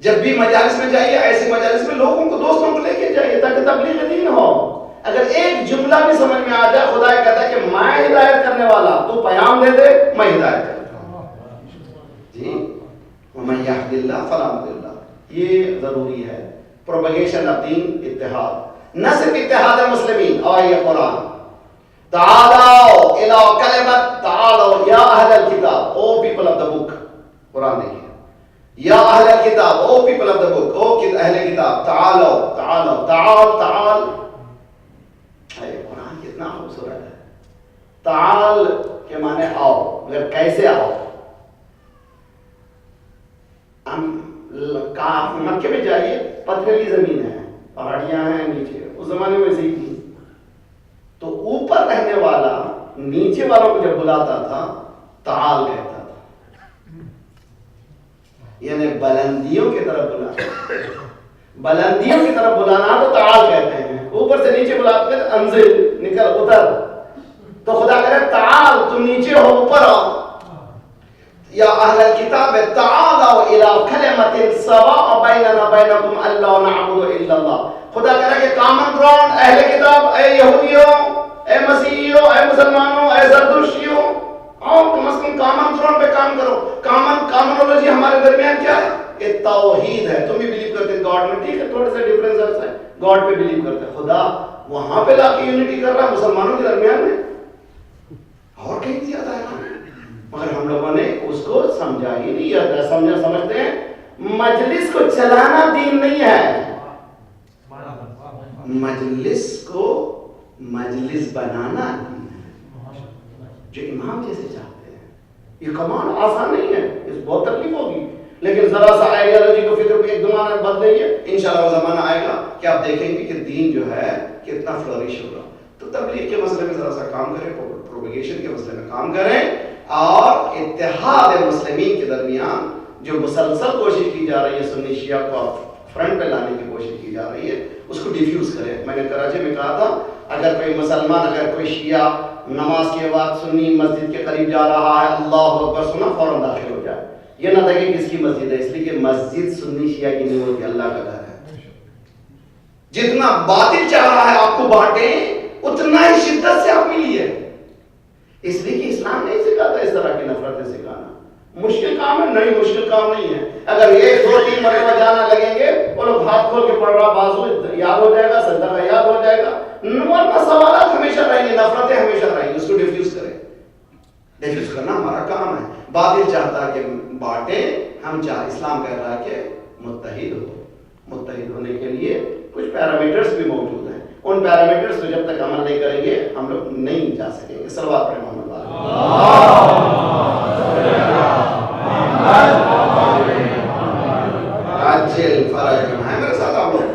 جب بھی مجالس میں جائیے، ایسے مجالس میں لوگوں کو، دوستوں کو لے کے جائیے تاکہ تبلیغ دین ہو. اگر ایک جملہ بھی سمجھ میں آ جائے، خدا کہتا ہے کہ میں ہدایت کرنے والا، تو پیام دے دے، میں ہدایت کرتا ہوں. جی، وَمَن يَهْدِ اللَّهُ فَلَا مُضِلَّ لَهُ. یہ ضروری ہے. پروپیگیشن آف دین، اتحاد، نہ صرف اتحاد مسلمین. اور یہ قرآن، تعالوا الى کلمت، تعالوا یا اہل الکتاب، او پیپل آف دا بک. قرآن دیکھیے، یا اہل الکتاب، او پیپل آف دا بک، او اہل کتاب، تعالوا، تعالوا، تعال، تعال. قرآن کتنا خوبصورت ہے. تعال کے معنی آؤ، مگر کیسے آؤ؟ مکے میں جائیے، پتھریلی زمین ہے، پہاڑیاں ہیں نیچے، اس زمانے میں ویسے ہی تھی. تو اوپر رہنے والا نیچے والوں کو جب بلاتا تھا، تعال کہتا تھا، یعنی بلندیوں کی طرف بلانا. بلندیوں کی طرف بلانا تو تعال کہتے ہیں. اوپر سے نیچے بلاتے ہیں، انزل، نکل، اتر. تو خدا کہے تعال، تم نیچے ہو، اوپر آؤ. یا اہل الکتاب تعالوا الی کلمۃ سواء بیننا بینکم الا نعبد الا اللہ. خدا کہہ رہا ہے کہ کامن گراؤنڈ، اہل کتاب، اے یہودیوں، اے مسیحیوں، اے مسلمانوں، اے زردشتیوں، آؤ کم از کم کامن گراؤنڈ پہ کام کرو. کامنالوجی ہمارے درمیان کیا ہے؟ یہ توحید ہے. تم بھی بلیو کرتے ہیں گاڈ میں، ٹھیک ہے، تھوڑے سے ڈفرینس ہے، گاڈ پہ بلیو کرتے ہیں. خدا وہاں پہ لا کے یونٹی کر رہا ہے مسلمانوں کے درمیان میں، اور کہیں زیادہ ہے. مگر ہم لوگوں نے اس کو سمجھا ہی نہیں، یا سمجھتے ہیں مجلس کو چلانا دین نہیں ہے. مجلس کو مجلس بنانا دین ہے، جو امام جیسے چاہتے ہیں. یہ کمانڈ آسان نہیں ہے، اس بہت تکلیف ہوگی، لیکن ذرا سا آئیڈیالوجی کو فکر کو ایک دو ماہ بدلیے، انشاءاللہ وہ زمانہ آئے گا کہ آپ دیکھیں گے کہ دین جو ہے کتنا فلورش ہوگا. تو تبلیغ کے مسئلے میں ذرا سا کام کریں، پروپیگیشن کے مسئلے میں کام کریں، اور اتحاد مسلمین کے درمیان جو مسلسل کوشش کی جا رہی ہے، سنی شیعہ کو فرنٹ پہ لانے کی کوشش کی جا رہی ہے، اس کو ڈیفیوز کریں. میں نے کراچی میں کہا تھا، اگر کوئی مسلمان، اگر کوئی شیعہ نماز کے بعد سنی مسجد کے قریب جا رہا ہے، اللہ اکبر سنا، فوراً داخل ہو جائے. یہ نہ دیکھیں کس کی مسجد ہے، اس لیے کہ مسجد سنی شیعہ کی نہیں ہوتی، اللہ کا گھر ہے. جتنا باطل چاہ رہا ہے آپ کو بانٹیں، اتنا ہی شدت سے آپ ملیے. اس لیے کہ اسلام نہیں سکھاتا اس طرح کی نفرتیں سکھانا. مشکل کام ہے؟ نہیں، مشکل کام نہیں ہے. اگر ایک دو تین مرتبہ جانا لگیں گے، وہ لوگ ہاتھ کھول کے پڑھ رہا، بازو یاد ہو جائے گا، سجدہ یاد ہو جائے گا. ورنہ سوالات ہمیشہ رہیں گے، نفرتیں ہمیشہ رہیں گی. اس کو ڈیفیوز کریں. ڈیفیوز کرنا ہمارا کام ہے. باطل چاہتا ہے کہ بانٹیں، ہم اسلام کہہ رہا ہے کہ متحد ہو. متحد ہونے کے لیے کچھ پیرامیٹرز بھی موجود ہیں. ان پیرامیٹرز کو جب تک عمل نہیں کریں گے، ہم لوگ نہیں جا سکیں گے. صلوات پڑھیں محمد عجل فرج ہے میرے ساتھ آپ لوگ.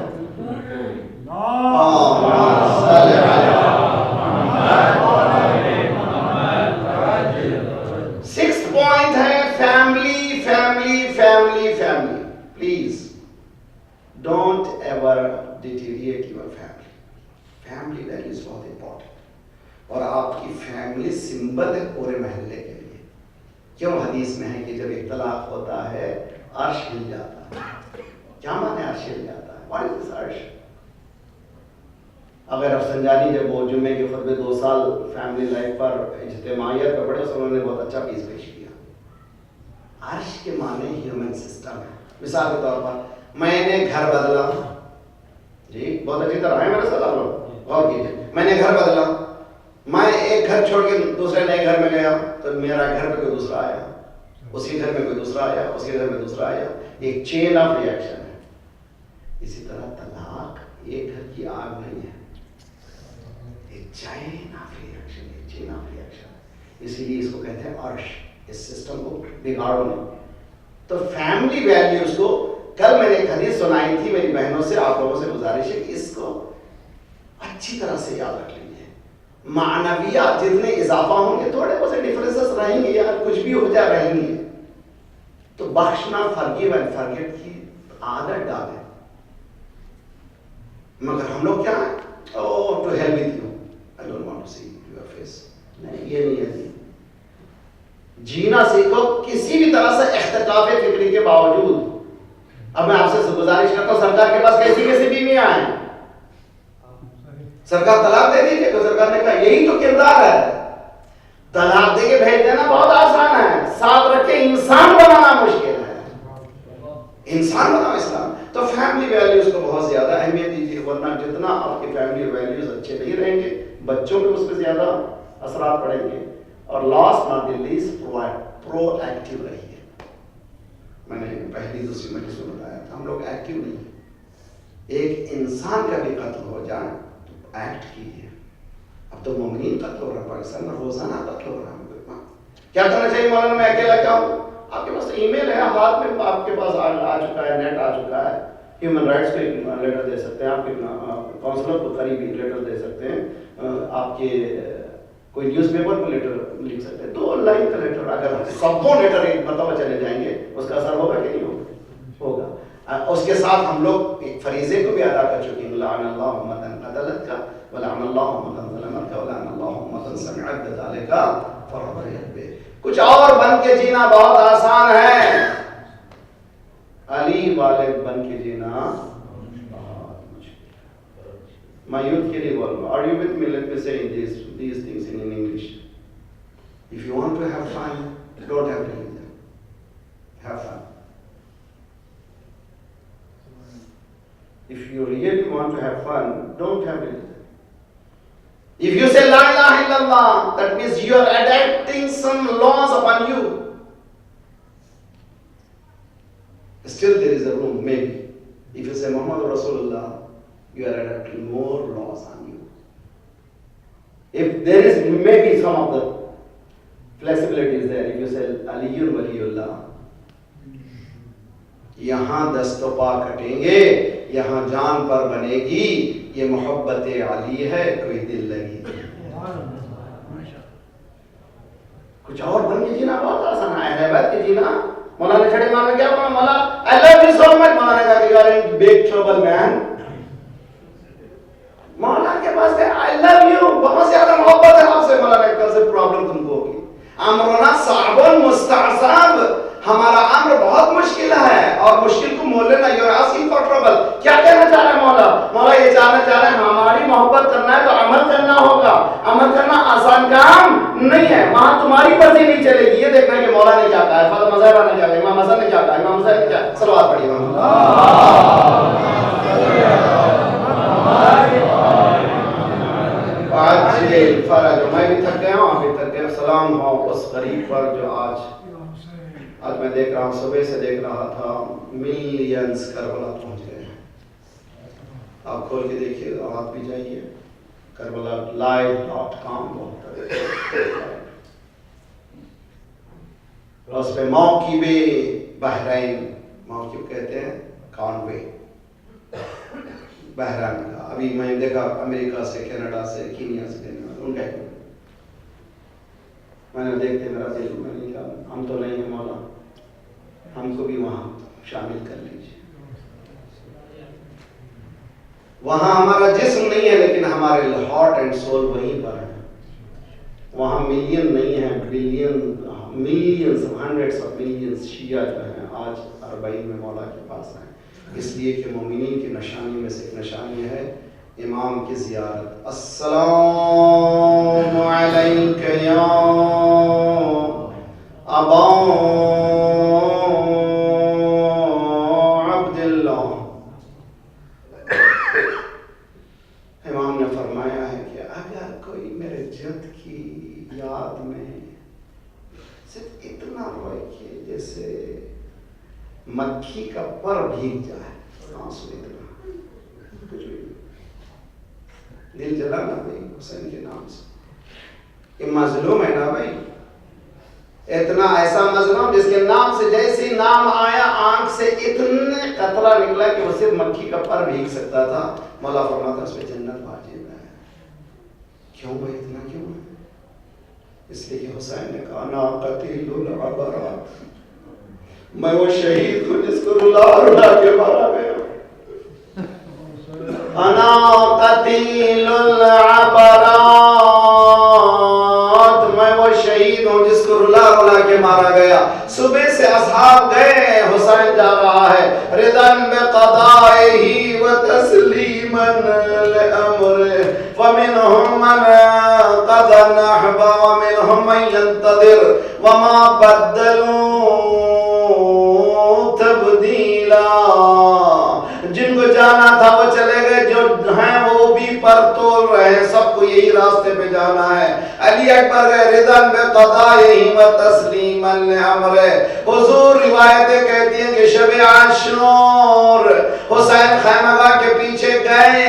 6 پوائنٹ ہے family, family, family, family. Please don't ever deteriorate your family. Family values بہت امپورٹنٹ، اور آپ کی فیملی سمبل ہے پورے محلے کے لیے. کیوں حدیث میں ہے کہ جب اختلاف ہوتا ہے عرش ہل جاتا ہے. کیا معنی عرش ہل جاتا ہے؟ واٹ از دس عرش؟ اگر افسنجانی جب وہ جمعے کے خطبے 2 سال فیملی لائف پر اجتماعیت پر پڑھے، انہوں نے بہت اچھا پیس پیش کیا. عرش کے معنی ہیومن سسٹم ہے. مثال کے طور پر میں نے گھر بدلا، جی بہت اچھی طرح ہے میرے ساتھ آپ لوگ غور کیجیے. میں نے گھر بدلا، میں ایک گھر چھوڑ کے دوسرے نئے گھر میں گیا، تو میرا گھر پہ کوئی دوسرا آیا، اسی گھر میں کوئی دوسرا آیا، اسی گھر میں دوسرا آیا. ایک چین آف ری ایکشن ہے. اسی طرح طلاق ایک گھر کی آگ نہیں ہے، ایک چین آف ری ایکشن، ایک چین آف ری ایکشن. اسی لیے اس کو کہتے ہیں عرش. اس سسٹم کو بگاڑو نہیں. تو فیملی ویلیوز کو کل میں نے ایک حدیث سنائی تھی میری بہنوں سے، آپ لوگوں سے گزارش ہے کہ اس کو اچھی طرح سے یاد رکھ لیجیے. معنویات جتنے اضافہ ہوں گے تھوڑے بہت ڈفرینسز رہیں گے یار، کچھ بھی ہو جا رہیں گے، تو بخشنا forgive and forget کی عادت ڈالیں. مگر ہم لوگ کیا ہیں، oh to hell with you, I don't want to see your face. نہیں، یہ نہیں ہے. جینا سیکھو کسی بھی طرح سے اختلاف فکری کے باوجود. اب میں آپ سے گزارش کرتا ہوں، سرکار کے پاس کیسی کیسی بیویاں ہیں، سرکار طلاق دے دیجیے. تو سرکار نے کہا یہی تو کردار ہے، طلاق دے کے بھیج دینا بہت آسان ہے، ساتھ رکھ کے انسان بنانا مشکل ہے. انسان بناؤ اسلام. تو فیملی ویلیوز کو بہت زیادہ اہمیت دیجیے، ورنہ جتنا آپ کی فیملی ویلیوز اچھے نہیں رہیں گے بچوں پہ اس پہ زیادہ اثرات پڑیں گے. اور last not the least pro active رہیے. میں نے پہلی دوسری مجلس میں بتایا تھا ہم لوگ ایکٹیو نہیں ہیں. ایک انسان کا بھی قتل ہو جائے تو ایکٹ کیجیے. اب تو مومنین قتل ہو رہا ہے پاکستان میں، روزانہ قتل ہو رہا ہے. کیا کرنا چاہیے مولانا؟ میں اکیلا کیا ہوں؟ آپ کے پاس ای میل ہے ہاتھ میں، آپ کے پاس آ چکا ہے، نیٹ آ چکا ہے. ہیومن رائٹس کو لیٹر دے سکتے ہیں، آپ کے کونسلر کو قریبی لیٹر دے سکتے ہیں، آپ کے کوئی نیوز پیپر کو لیٹر لکھ سکتے ہیں. 2 لائن کا لیٹر اگر سب کو لیٹر ایک مرتبہ چلے جائیں گے اس کا اثر ہوگا کہ نہیں ہوگا؟ اس کے ساتھ ہم لوگ ایک فریضے کو بھی ادا کر چکے ہیں، لعن اللہ امۃ قتلت کا ولعن اللہ امۃ ظلمت کا ولعن اللہ امۃ سمعت بذلک فرضیت بہ. کچھ اور بن کے جینا بہت آسان ہے، علی والے بن کے جینا بہت مشکل. میں یوتھ کے لیے بول رہا ہوں. Are you with me? Let me say these things in English. If you want to have fun, don't have religion. Have fun. If you really want to have fun, don't have religion. If you say La ilaha illallah, that means you are adapting some laws upon you. Still there is a room, maybe. If you say Muhammad Rasulullah, you are adapting more laws on you. If there is maybe some of the flexibility is there. If you say Aliyun Waliyullah, یہاں دست و پا کٹیں گے، یہاں جان پر بنے گی، یہ محبت علی ہے کوئی دل لگی. کچھ اور بن کے جینا بہت آسان ہے. اہل بیت کے جینا، مولانا چھڑے مان میں کیا بولا؟ مولا I love you so much. مولانا نے کہا کہ you are in big trouble man. مولانا کے پاس ہے I love you، بہت زیادہ محبت ہے آپ سے. مولانا کل سے پرابلم تم کو ہوگی. امرنا صعب مستعصب، ہمارا امر بہت مشکل ہے اور مشکل کو مول لینا. You are asking for trouble. کیا کہنا چاہ رہے ہیں مولا؟ مولا یہ کہنا چاہ رہے ہیں ہماری محبت کرنا ہے تو عمل کرنا ہوگا. عمل کرنا آسان کام نہیں ہے، وہاں تمہاری مرضی نہیں چلے گی. یہ دیکھنا ہے کہ مولا نے کیا کہا ہے، فاطمہ زہرا نے کیا کہا، امام حسن نے کیا کہا، امام حسین نے کیا. صلوات پڑھیے. آج یہ فرض، میں بھی تھک گیا ہوں، آپ بھی تھک گئے. سلام ہو اس غریب پر جو آج میں دیکھ رہا ہوں، صبح سے دیکھ رہا تھا ملینز کربلا پہنچ گئے ہیں. آپ کھول کے دیکھیے، آپ بھی جائیے کربلا live.com اس پہ موکب بحرین، موکب کہتے ہیں کانوے بحرین کا. ابھی میں نے دیکھا امریکہ سے، کینیڈا سے، کینیا سے ان کا میں نے دیکھتے میرا دل، میں نے کہا ہم تو نہیں ہیں مولا، ہم کو بھی وہاں شامل کر لیجیے. وہاں ہمارا جسم نہیں ہے لیکن ہمارے ہارٹ اینڈ سول وہیں پر ہے. وہاں ملین نہیں ہے، billion, millions, hundreds of millions Shia جو ہیں آج 40 میں مولا کے پاس ہیں. اس لیے کہ مومنین کی نشانی میں سے ایک نشانی ہے امام کی زیارت. السلام علیک یا ابا عبداللہ. امام نے فرمایا ہے کہ اگر کوئی میرے جد کی یاد میں صرف اتنا روئے کہ جیسے مکھی کا پر بھیگ جائے، آنسو اتنا کچھ بھی دل جلا نا بھائی حسین کے نام سے. یہ مظلوم ہے نا بھائی، اتنا ایسا مظلوم جس کے نام سے جیسی نام آیا آنکھ سے اتنے قطرہ نکلا کہ وہ صرف مکھی کا پر بھیگ سکتا تھا. مولا فرماتا اس پہ جنت واجب ہے. کیوں بھائی اتنا کیوں ہے؟ اس لیے کہ حسین نے کہا نا قتیل العبرات، میں وہ شہید ہوں جس کو رلا رلا کے مارا گیا. انا قتیل العبرات، میں وہ شہید ہوں جس کو رلا رلا کے مارا گیا. صبح سے اصحاب گئے، حسین جا رہا ہے. رضاً بقضائه وتسلیما لامره فمنهم من قضى نحبه ومنهم من ينتظر وما بدلوا تبدیلا. جن کو جانا تھا وہ چلے گئے، جو ہیں وہ بھی پر تول رہے ہیں، سب کو یہی راستے پہ جانا ہے. علی اکبر گئے رضاً بقضائه وتسلیما لامره. حضور روایتیں کہتی ہیں کہ شب عاشور حسین خیمگاہ کے پیچھے گئے،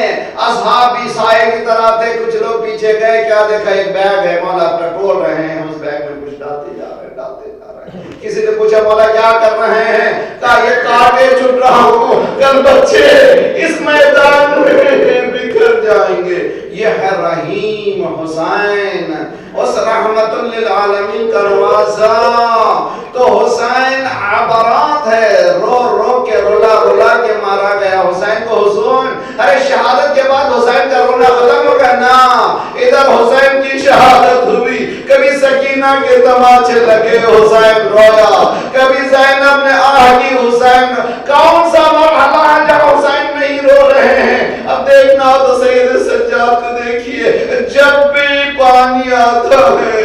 اصحاب بھی سائے کی طرح تھے، کچھ لوگ پیچھے گئے، کیا دیکھا ایک بیگ ہے، مولا ٹٹول رہے ہیں، اس بیگ میں کچھ ڈالتے جا رہے ہیں. کسی نے پوچھا مولا کیا کر رہے ہیں؟ کہا یہ کانٹے چن رہا ہوں، کل بچے اس میدان میں بکھر جائیں گے. یہ ہے رحیم حسین، اس رحمت للعالمین کا نوازا. تو حسین عبرات ہے، رو رو کے رلا رلا کے مارا گیا. حسین کو حسین، ارے شہادت کے بعد حسین کا رونا ختم ہو گیا نا. ادھر حسین کی شہادت ہوئی، کبھی سکینہ کے تماچے لگے حسین رویا، کبھی زینب نے آہ کی حسین. کون سا مرحلہ ہے جہاں حسین نہیں رو رہے ہیں؟ اب دیکھنا ہو تو سید سجاد کو دیکھیے، جب بھی پانی آتا ہے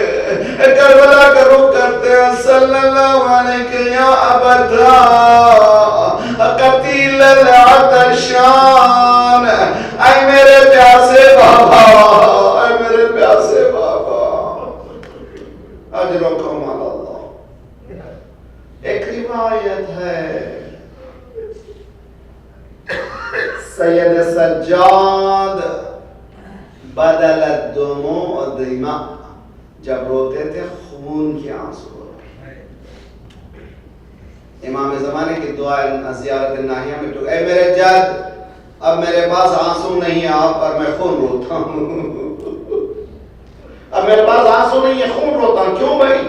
کربلا کا رخ کرتے ہیں، صلی اللہ علیہ یا ابدا قتیل العطشان، اے میرے پیاسے بابا، اے میرے پیاسے بابا، اجرکم علی اللہ. ایک روایت ہے سید سجاد بدل الدموع دماء، جب روتے تھے خون کے آنسو. امام زمانے کی دعا زیارت ناہیہ میں تو اے میرے جد، اب میرے پاس آنسو نہیں ہے، آپ پر میں خون روتا ہوں. اب میرے پاس آنسو نہیں ہے، خون روتا ہوں. کیوں بھائی؟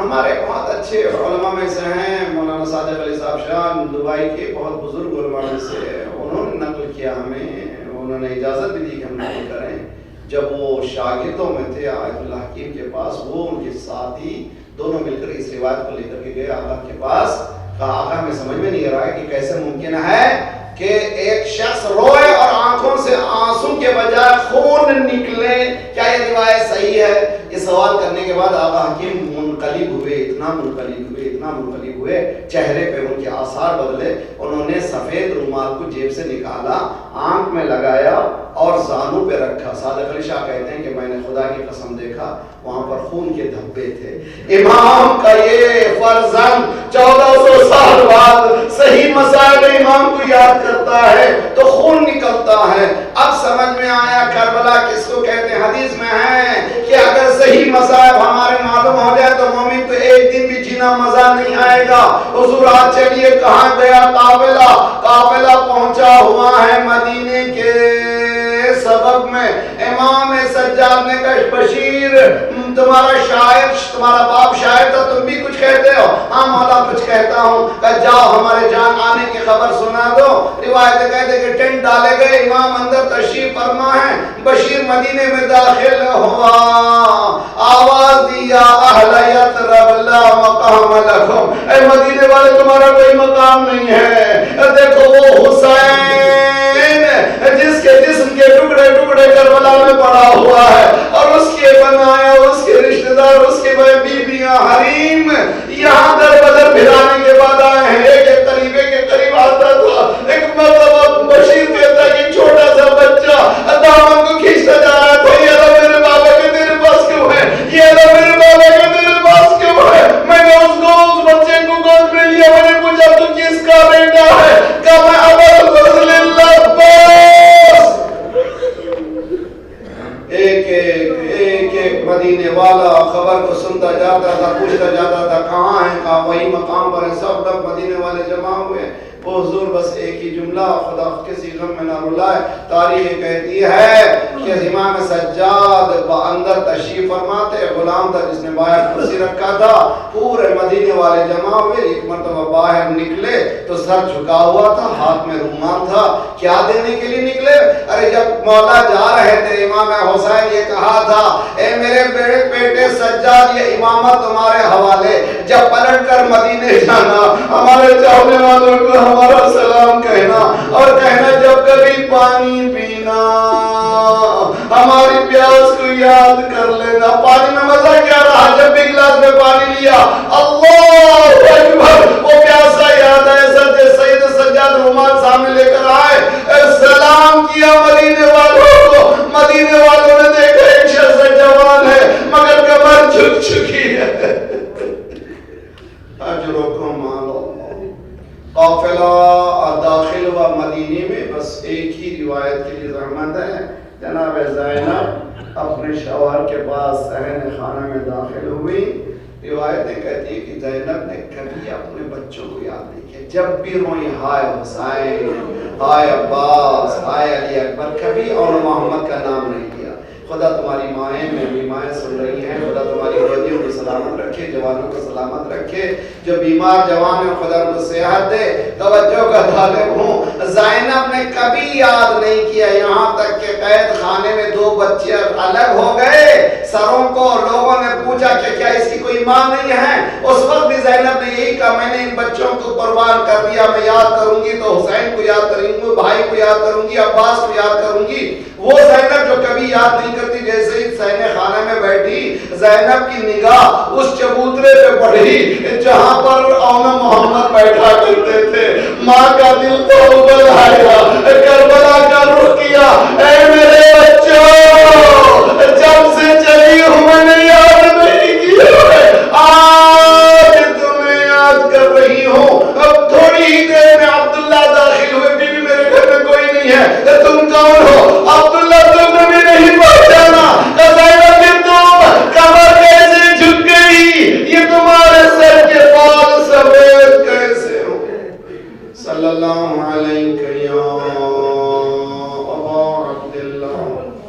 ہمارے بہت اچھے علماء میں سے ہیں مولانا صادق علی صاحب شاہ، دبئی کے بہت بزرگ علماء میں سے، انہوں نے نقل کیا ہمیں، انہوں نے اجازت بھی دی کہ ہم نقل کریں. جب وہ شاگردوں میں تھے آیت اللہ حکیم کے پاس، وہ ان کے ساتھی دونوں مل کر اس روایت کو لے کر کے گئے آقا کے پاس. کہا آقا ہمیں سمجھ میں نہیں آ رہا ہے کہ کیسے ممکن ہے کہ ایک شخص روئے اور آنکھوں سے آنسو کے بجائے خون نکلے، کیا یہ روایت صحیح ہے؟ یہ سوال کرنے کے بعد آقا حکیم منقلب ہوئے، اتنا منقلب ہوئے، چہرے پہ ان کے آثار بدلے. انہوں نے سفید رومال کو جیب سے نکالا، آنکھ میں لگایا اور زانوں پہ رکھا. صادق علی شاہ کہتے ہیں کہ میں نے خدا کی قسم دیکھا وہاں پر خون کے دھبے تھے. امام کا یہ فرزند 1400 سال بعد صحیح مسائل امام کو یاد کرتا ہے تو خون نکلتا ہے. اب سمجھ میں آیا کربلا کس کو کہتے ہیں. حدیث میں ہے کہ اگر صحیح مسائل ہمارے معلوم ہو جائے تو مومن کو ایک دن بھی جینا مزہ نہیں آئے گا. حضور آج چلیے کہاں گیا قافلہ پہنچا ہوا ہے مدینے کے سبب میں. امام سجاد نے کہا بشیر تمہارا شاعر، تمہارا باپ شاعر تھا، تم بھی کچھ کہتے ہو؟ ہاں مولا کچھ کہتا ہوں. کہا جاؤ ہمارے جان آنے کی خبر سنا دو. روایتیں کہتے کہ ٹینٹ ڈالے گئے، امام اندر تشریف فرما ہے. بشیر مدینے میں داخل ہوا، آواز دیا اہل یثرب لا مقام لکم، اے مدینے والے تمہارا کوئی مقام نہیں ہے. دیکھو وہ حسین جس کے جسم کے ٹکڑے ٹکڑے کربلا میں پڑا ہوا ہے، اور اس کے بنایا، اس کے رشتہ دار، اس کے بیویاں حریم یہاں در بدر پھرانے کے بعد آئے ہیں. ایک قریبے کے قریب آتا تھا. ایک مرتبہ بشیر کہتا ہے کہ چھوٹا سا بچہ دامن کو کھینچتا جا رہا تھا، یہ اللہ میرے بابا کے تیرے پاس کیوں ہے، یہ اللہ میرے بابا کے تیرے پاس کیوں ہے. میں نے اس بچے کو گود میں لیا. میں نے پوچھا تو کس کا بیٹا ہے؟ کہا میں ابو الفضل العباس. ایک مدینے والا خبر کو سن ڈھونڈتا جاتا تھا، پوچھتا جاتا تھا کہاں ہیں، کہاں وہی مقام پر ہیں، سب لوگ مدینے والے جمع ہوئے. وہ حضور بس ایک ہی جملہ، خدا کسی غم میں نہ رلائے. تاریخ کہتی ہے کہ امام سجاد اندر تشریف فرماتے، غلام تھا جس نے باہر کرسی رکھا تھا، پورے مدینے والے جمع ہوئے. ایک مرتبہ باہر نکلے تو سر جھکا ہوا تھا، ہاتھ میں رومال تھا. کیا دینے کے لیے نکلے؟ ارے جب مولا جا رہے تھے، امام حسین یہ کہا تھا اے میرے بیٹے سجاد یہ امامت تمہارے حوالے، جب پلٹ کر مدینے جانا ہمارے چاہنے والوں کو ہمارا سلام کہنا، اور کہنا جب کبھی پانی پینا ہماری پیاس کو یاد کر لینا. پانی میں مزہ کیا رہا؟ جب بھی گلاس میں پانی لیا اللہ اکبر، وہ پیاسا یاد ہے. سید سجاد رومال سامنے لے کر آئے، سلام کیا مدینے والوں کو. مدینے والوں نے دیکھا ایک شخص جوان ہے مگر کمر جھک چکی ہے. اجرکم علی اللہ. قافلہ داخل ہوا مدینے میں. بس ایک ہی روایت کے لیے زحمت ہے، جناب زینب اپنے شوہر کے پاس صحن خانہ میں داخل ہوئی. روایتیں کہتی ہیں کہ زینب نے کبھی اپنے بچوں کو یاد نہیں کیا. جب بھی روئی ہائے حسین، ہائے عباس، ہائے علی اکبر، کبھی اور محمد کا نام نہیں لیا. خدا تمہاری مائیں میں بھی مائیں سن رہی ہیں، خدا تمہاری بیٹیوں کو سلامت رکھے، جوانوں کو سلامت رکھے. جو بیمار جوان ہیں خدا ان کو صحت دے. توجہ کا طالب ہوں، زینب نے کبھی یاد نہیں کیا، یہاں تک کہ قید خانے میں دو بچے الگ ہو گئے. سروں کو لوگوں نے پوچھا کہ کیا اس کی کوئی ماں نہیں ہے؟ اس وقت بھی زینب نے یہی کہا میں نے ان بچوں کو قربان کر دیا. میں یاد کروں گی تو حسین کو یاد کروں گی، بھائی کو یاد کروں گی، عباس کو یاد کروں گی. وہ زینب جو کبھی یاد نہیں کرتی. جیسے ہی صحن خانہ میں بیٹھی، زینب کی نگاہ اس چبوترے پہ پڑی جہاں پر اونا محمد بیٹھا کرتے تھے. ماں کا دل تو ابل آیا، کربلا کا رخ کیا. اے میرے بچوں، جب سے چلی ہوں میں نے یاد نہیں کیا، آج تمہیں یاد کر رہی ہوں. اب تھوڑی ہی دیر میں عبداللہ داخل ہوئے. بیوی میرے گھر میں کوئی نہیں ہے، تم کون ہو؟ عبداللہ تم نے بھی نہیں پہچانا. زینب کی تم کمر کیسے جھک گئی؟ یہ تمہارے سر کے بال سفید کیسے ہو؟ صلی اللہ علیہ یا ابا عبداللہ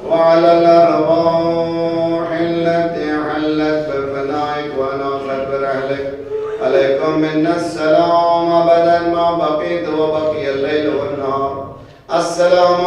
وعلی الارواح التي حلت بفنائك ونافت برحلك علیکم من السلام ابدا ما بقیت وبقی اللیل والنهار. السلام